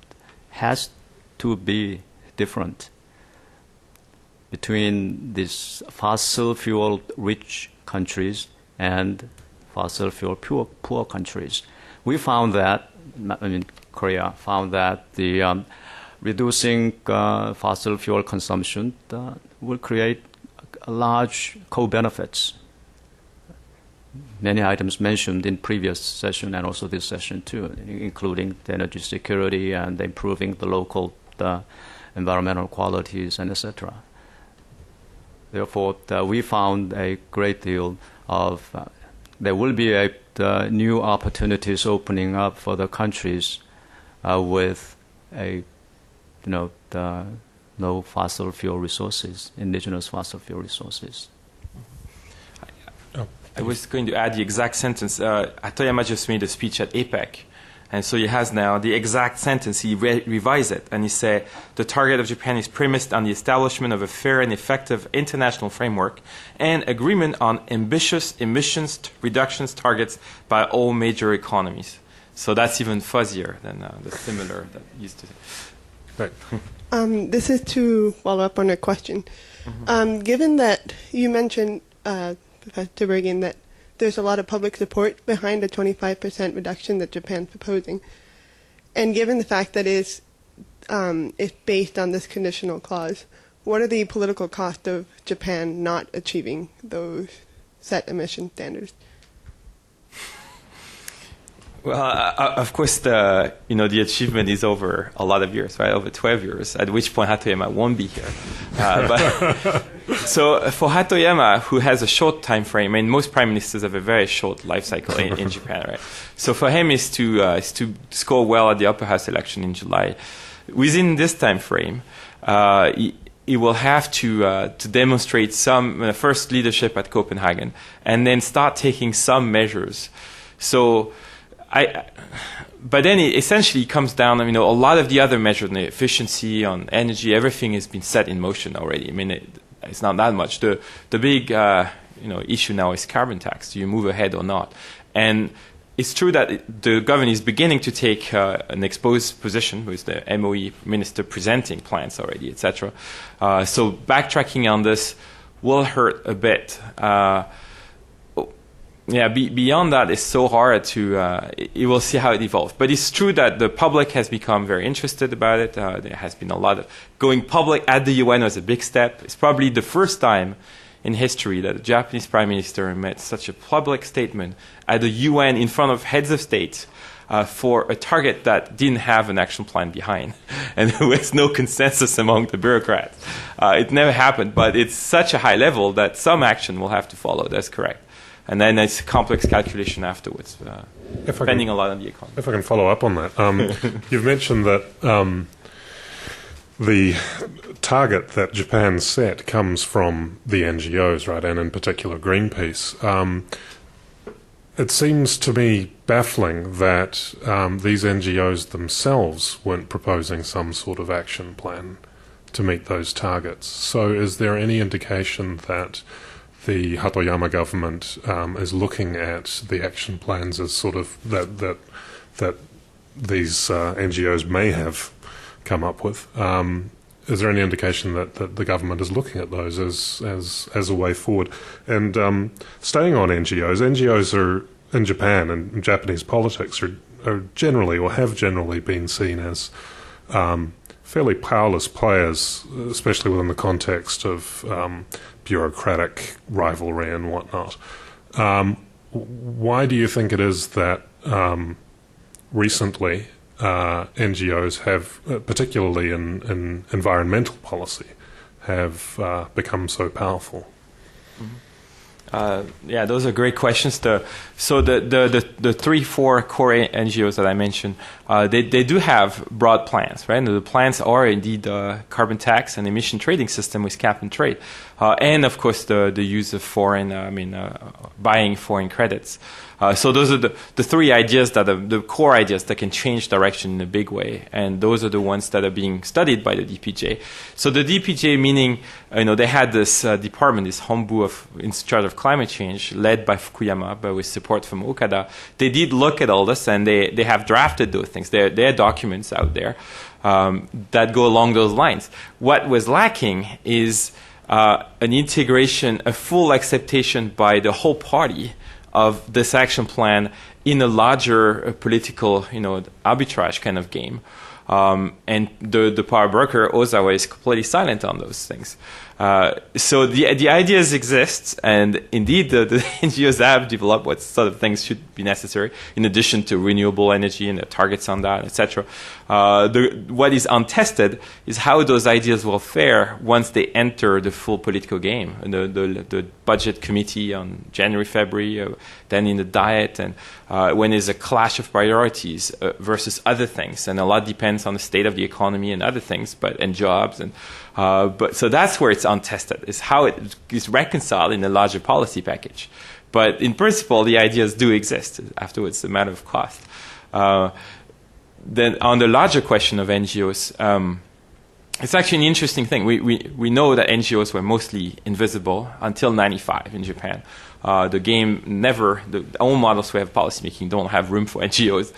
has to be different between these fossil fuel rich countries and fossil fuel poor countries. We found that, Korea found that the reducing fossil fuel consumption will create large co-benefits. Many items mentioned in previous session and also this session too, including the energy security and improving the local environmental qualities and etc. Therefore, we found a great deal of there will be new opportunities opening up for the countries with no fossil fuel resources, indigenous fossil fuel resources. I was going to add the exact sentence. Hatoyama just made a speech at APEC, and so he has now the exact sentence. He revised it, and he said, the target of Japan is premised on the establishment of a fair and effective international framework and agreement on ambitious emissions reductions targets by all major economies. So that's even fuzzier than the similar that used to. Right. This is to follow up on a question. Mm-hmm. Given that you mentioned, Professor Tiberghien, that there's a lot of public support behind the 25% reduction that Japan's proposing, and given the fact that it's based on this conditional clause, what are the political costs of Japan not achieving those set emission standards? Well, of course, the achievement is over a lot of years, right? Over 12 years. At which point Hatoyama won't be here. So for Hatoyama, who has a short time frame, and most prime ministers have a very short life cycle in Japan, right? So for him is to score well at the upper house election in July. Within this time frame, he will have to demonstrate some first leadership at Copenhagen, and then start taking some measures. So. But then it essentially comes down, a lot of the other measures, the efficiency on energy, everything has been set in motion already. It's not that much. The big, issue now is carbon tax. Do you move ahead or not? And it's true that the government is beginning to take an exposed position with the MOE minister presenting plans already, etc. So backtracking on this will hurt a bit. beyond that, it's so hard to. You will see how it evolves. But it's true that the public has become very interested about it. There has been a lot of going public at the UN was a big step. It's probably the first time in history that a Japanese prime minister made such a public statement at the UN in front of heads of state for a target that didn't have an action plan behind, and there was no consensus among the bureaucrats. It never happened, but it's such a high level that some action will have to follow. That's correct. And then it's a complex calculation afterwards, depending a lot on the economy. If I can follow up on that, you've mentioned that the target that Japan set comes from the NGOs, right, and in particular Greenpeace. It seems to me baffling that these NGOs themselves weren't proposing some sort of action plan to meet those targets. So is there any indication that the Hatoyama government is looking at the action plans as sort of that these NGOs may have come up with? Is there any indication that the government is looking at those as a way forward? And staying on NGOs are in Japan and Japanese politics are generally or have generally been seen as fairly powerless players, especially within the context of bureaucratic rivalry and whatnot. Why do you think it is that recently NGOs have, particularly in environmental policy, have become so powerful? Those are great questions. The 3-4 core NGOs that I mentioned, they do have broad plans, right? And the plans are indeed carbon tax and emission trading system with cap and trade, and of course the use of buying foreign credits. So those are the three ideas that are the core ideas that can change direction in a big way, and those are the ones that are being studied by the DPJ. So the DPJ, meaning they had this department, this Hombu in charge of climate change, led by Fukuyama, but with support from Okada. They did look at all this, and they have drafted those things. There are documents out there that go along those lines. What was lacking is an integration, a full acceptation by the whole party of this action plan in a larger political, arbitrage kind of game. And the power broker, Ozawa, is completely silent on those things. So the ideas exist, and indeed the NGOs have developed what sort of things should be necessary, in addition to renewable energy and the targets on that, etc. What is untested is how those ideas will fare once they enter the full political game. And the budget committee on January, February, then in the diet, and when there's a clash of priorities versus other things, and a lot depends on the state of the economy and other things, and jobs, and so that's where it's untested, is how it is reconciled in a larger policy package. But in principle, the ideas do exist. Afterwards, it's a matter of cost. Then on the larger question of NGOs, it's actually an interesting thing. We know that NGOs were mostly invisible until 95 in Japan. The own models we have policymaking don't have room for NGOs.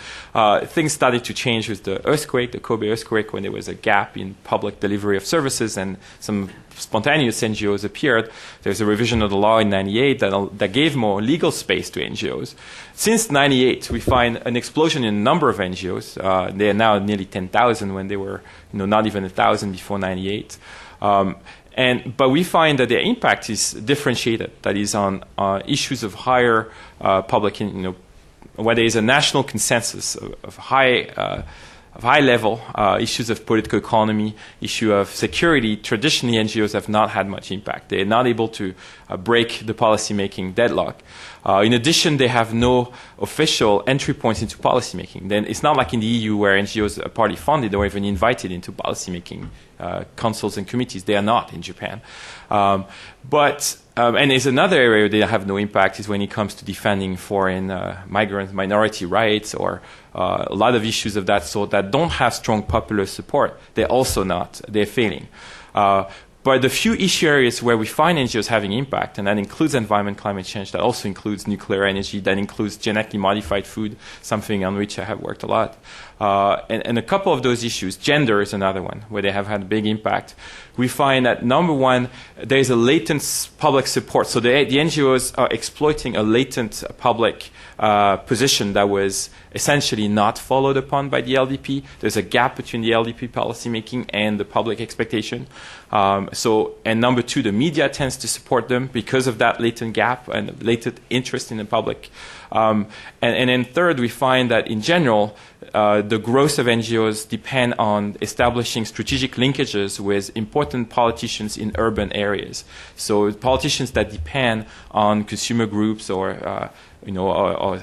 Things started to change with the earthquake, the Kobe earthquake, when there was a gap in public delivery of services and some spontaneous NGOs appeared. There's a revision of the law in 98 that gave more legal space to NGOs. Since 98, we find an explosion in the number of NGOs. They are now nearly 10,000 when they were not even 1,000 before 98. But we find that their impact is differentiated. That is on issues of higher public, where there is a national consensus of high level issues of political economy, issue of security. Traditionally, NGOs have not had much impact. They are not able to break the policymaking deadlock. In addition, they have no official entry points into policymaking. Then it's not like in the EU where NGOs are party funded or even invited into policymaking councils and committees. They are not in Japan. And there's another area where they have no impact is when it comes to defending foreign migrant minority rights or a lot of issues of that sort that don't have strong popular support. They're also not. They're failing. But the few issue areas where we find NGOs having impact, and that includes environment, climate change, that also includes nuclear energy, that includes genetically modified food, something on which I have worked a lot, And a couple of those issues, gender is another one where they have had a big impact. We find that, number one, there is a latent public support. So the NGOs are exploiting a latent public position that was essentially not followed upon by the LDP. There's a gap between the LDP policymaking and the public expectation. And number two, the media tends to support them because of that latent gap and latent interest in the public. And then third, we find that in general, the growth of NGOs depend on establishing strategic linkages with important politicians in urban areas. So politicians that depend on consumer groups or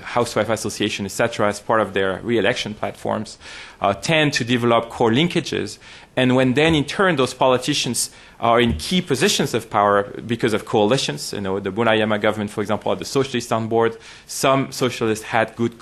housewife association, etc., as part of their re-election platforms, tend to develop core linkages. And when then, in turn, those politicians are in key positions of power because of coalitions, the Bunayama government, for example, had the socialists on board. Some socialists had good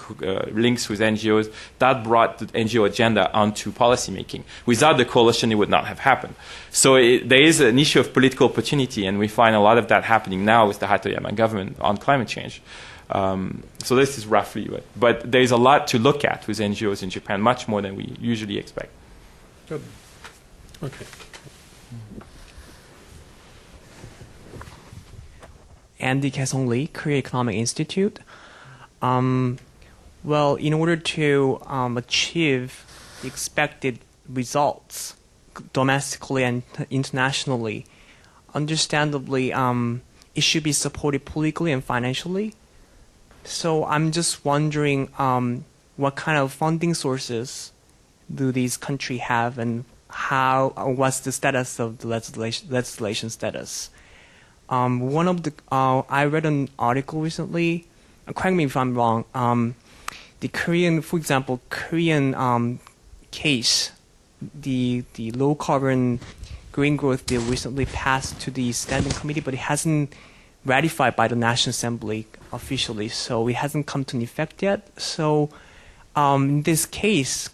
links with NGOs. That brought the NGO agenda onto policymaking. Without the coalition, it would not have happened. So there is an issue of political opportunity, and we find a lot of that happening now with the Hatoyama government on climate change. So this is roughly it. But there's a lot to look at with NGOs in Japan, much more than we usually expect. Good. Okay. Andy Hoesung Lee, Korea Economic Institute. Well, in order to achieve the expected results domestically and internationally, understandably, it should be supported politically and financially. So I'm just wondering what kind of funding sources do these countries have, and what's the status of the legislation status? One of the I read an article recently. Correct me if I'm wrong. The Korean, for example, case, the low carbon green growth bill recently passed to the standing committee, but it hasn't ratified by the National Assembly officially, so it hasn't come to an effect yet. So in this case,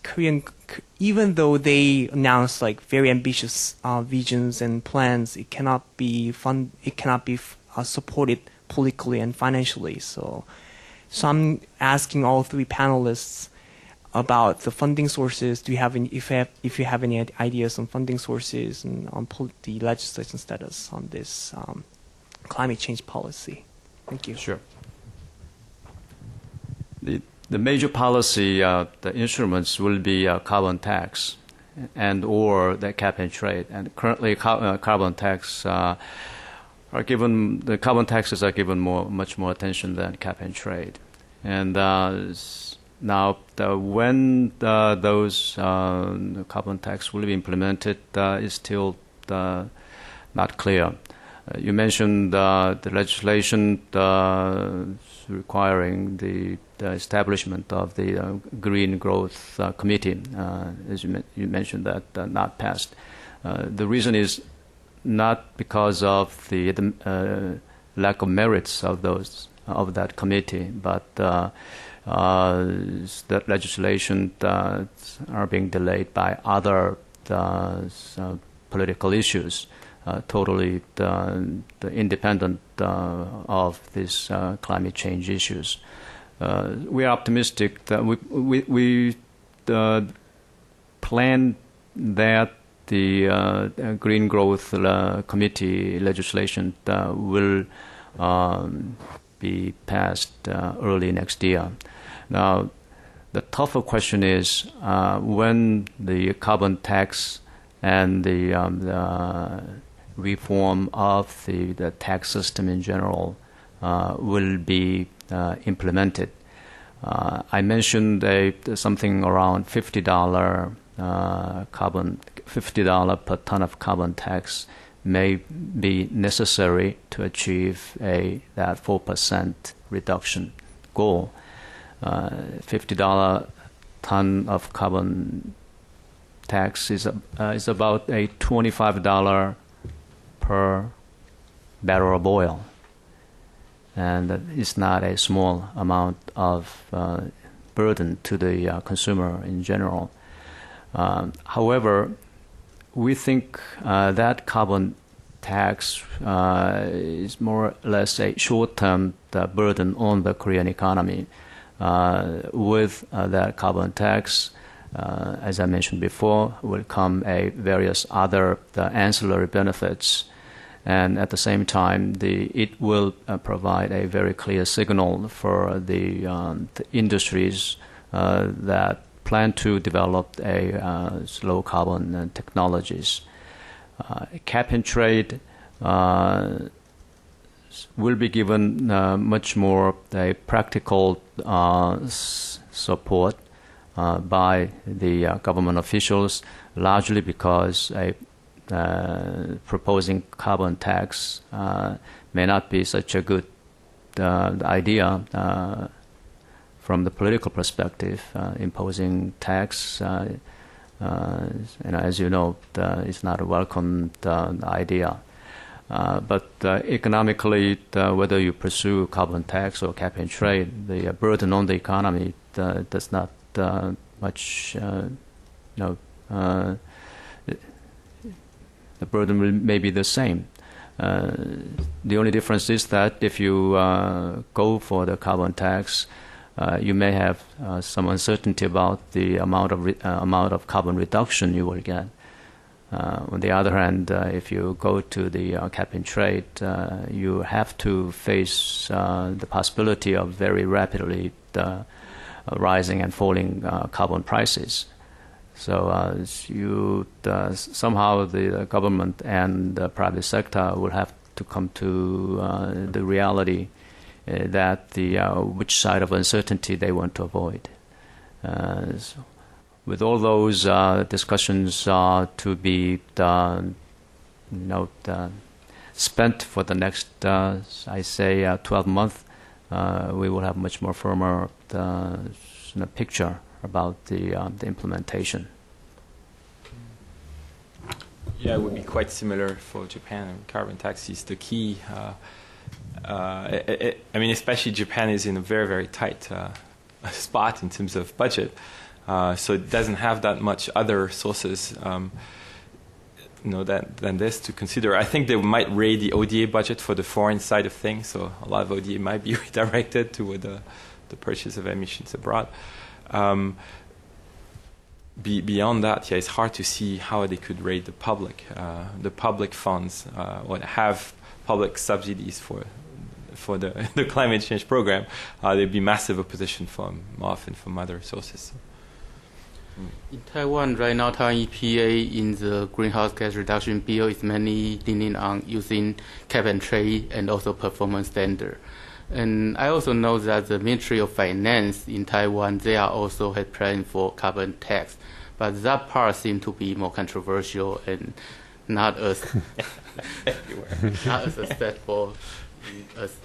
even though they announced like very ambitious visions and plans, it cannot be supported politically and financially. So I'm asking all three panelists about the funding sources. Do you have any, if you have any ideas on funding sources and on the legislation status on this climate change policy? Thank you. Sure. The major policy, the instruments will be carbon tax and or the cap and trade. And currently, carbon tax the carbon taxes are given much more attention than cap and trade. And now, when those carbon tax will be implemented is still not clear. You mentioned the legislation requiring the establishment of the Green Growth Committee, as you mentioned, that not passed. The reason is not because of the lack of merits of that committee, but that legislation are being delayed by other political issues, totally independent of these climate change issues. We are optimistic that we plan that the Green Growth Committee legislation will be passed early next year. Now, the tougher question is when the carbon tax and the reform of the tax system in general will be implemented. I mentioned something around $50 per ton of carbon tax may be necessary to achieve that 4% reduction goal. $50 ton of carbon tax is about a $25 per barrel of oil, and it's not a small amount of burden to the consumer in general. However, we think that carbon tax is more or less a short-term burden on the Korean economy. With that carbon tax, as I mentioned before, will come various other ancillary benefits. And at the same time, it will provide a very clear signal for the industries that plan to develop low carbon technologies. Cap and trade will be given much more practical support by the government officials, largely because proposing carbon tax may not be such a good idea from the political perspective. Imposing tax, as you know, is not a welcome idea. But economically, whether you pursue carbon tax or cap and trade, the burden on the economy does not much, the burden may be the same. The only difference is that if you go for the carbon tax, you may have some uncertainty about the amount of carbon reduction you will get. On the other hand, if you go to the cap and trade, you have to face the possibility of very rapidly rising and falling carbon prices. So somehow the government and the private sector will have to come to the reality that which side of uncertainty they want to avoid. With all those discussions to be spent for the next, 12 months, we will have much more firmer picture about the implementation. Yeah, it would be quite similar for Japan. Carbon tax is the key. Especially Japan is in a very, very tight spot in terms of budget. So it doesn't have that much other sources than this to consider. I think they might raise the ODA budget for the foreign side of things, so a lot of ODA might be redirected to the purchase of emissions abroad. Beyond that, it's hard to see how they could raise the public funds or have public subsidies for the climate change program. There'd be massive opposition from other sources. In Taiwan, right now, Taiwan EPA in the greenhouse gas reduction bill is mainly leaning on using cap and trade and also performance standard. And I also know that the Ministry of Finance in Taiwan, they are also had plan for carbon tax, but that part seems to be more controversial and not as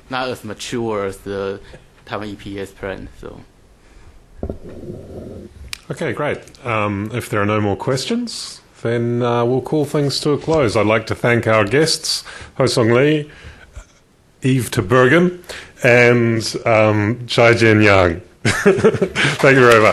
not as mature as the Taiwan EPA's plan. So. Okay, great. If there are no more questions, then we'll call things to a close. I'd like to thank our guests, Hoesung Lee, Yves Tiberghien, and Taiya M. Thank you very much.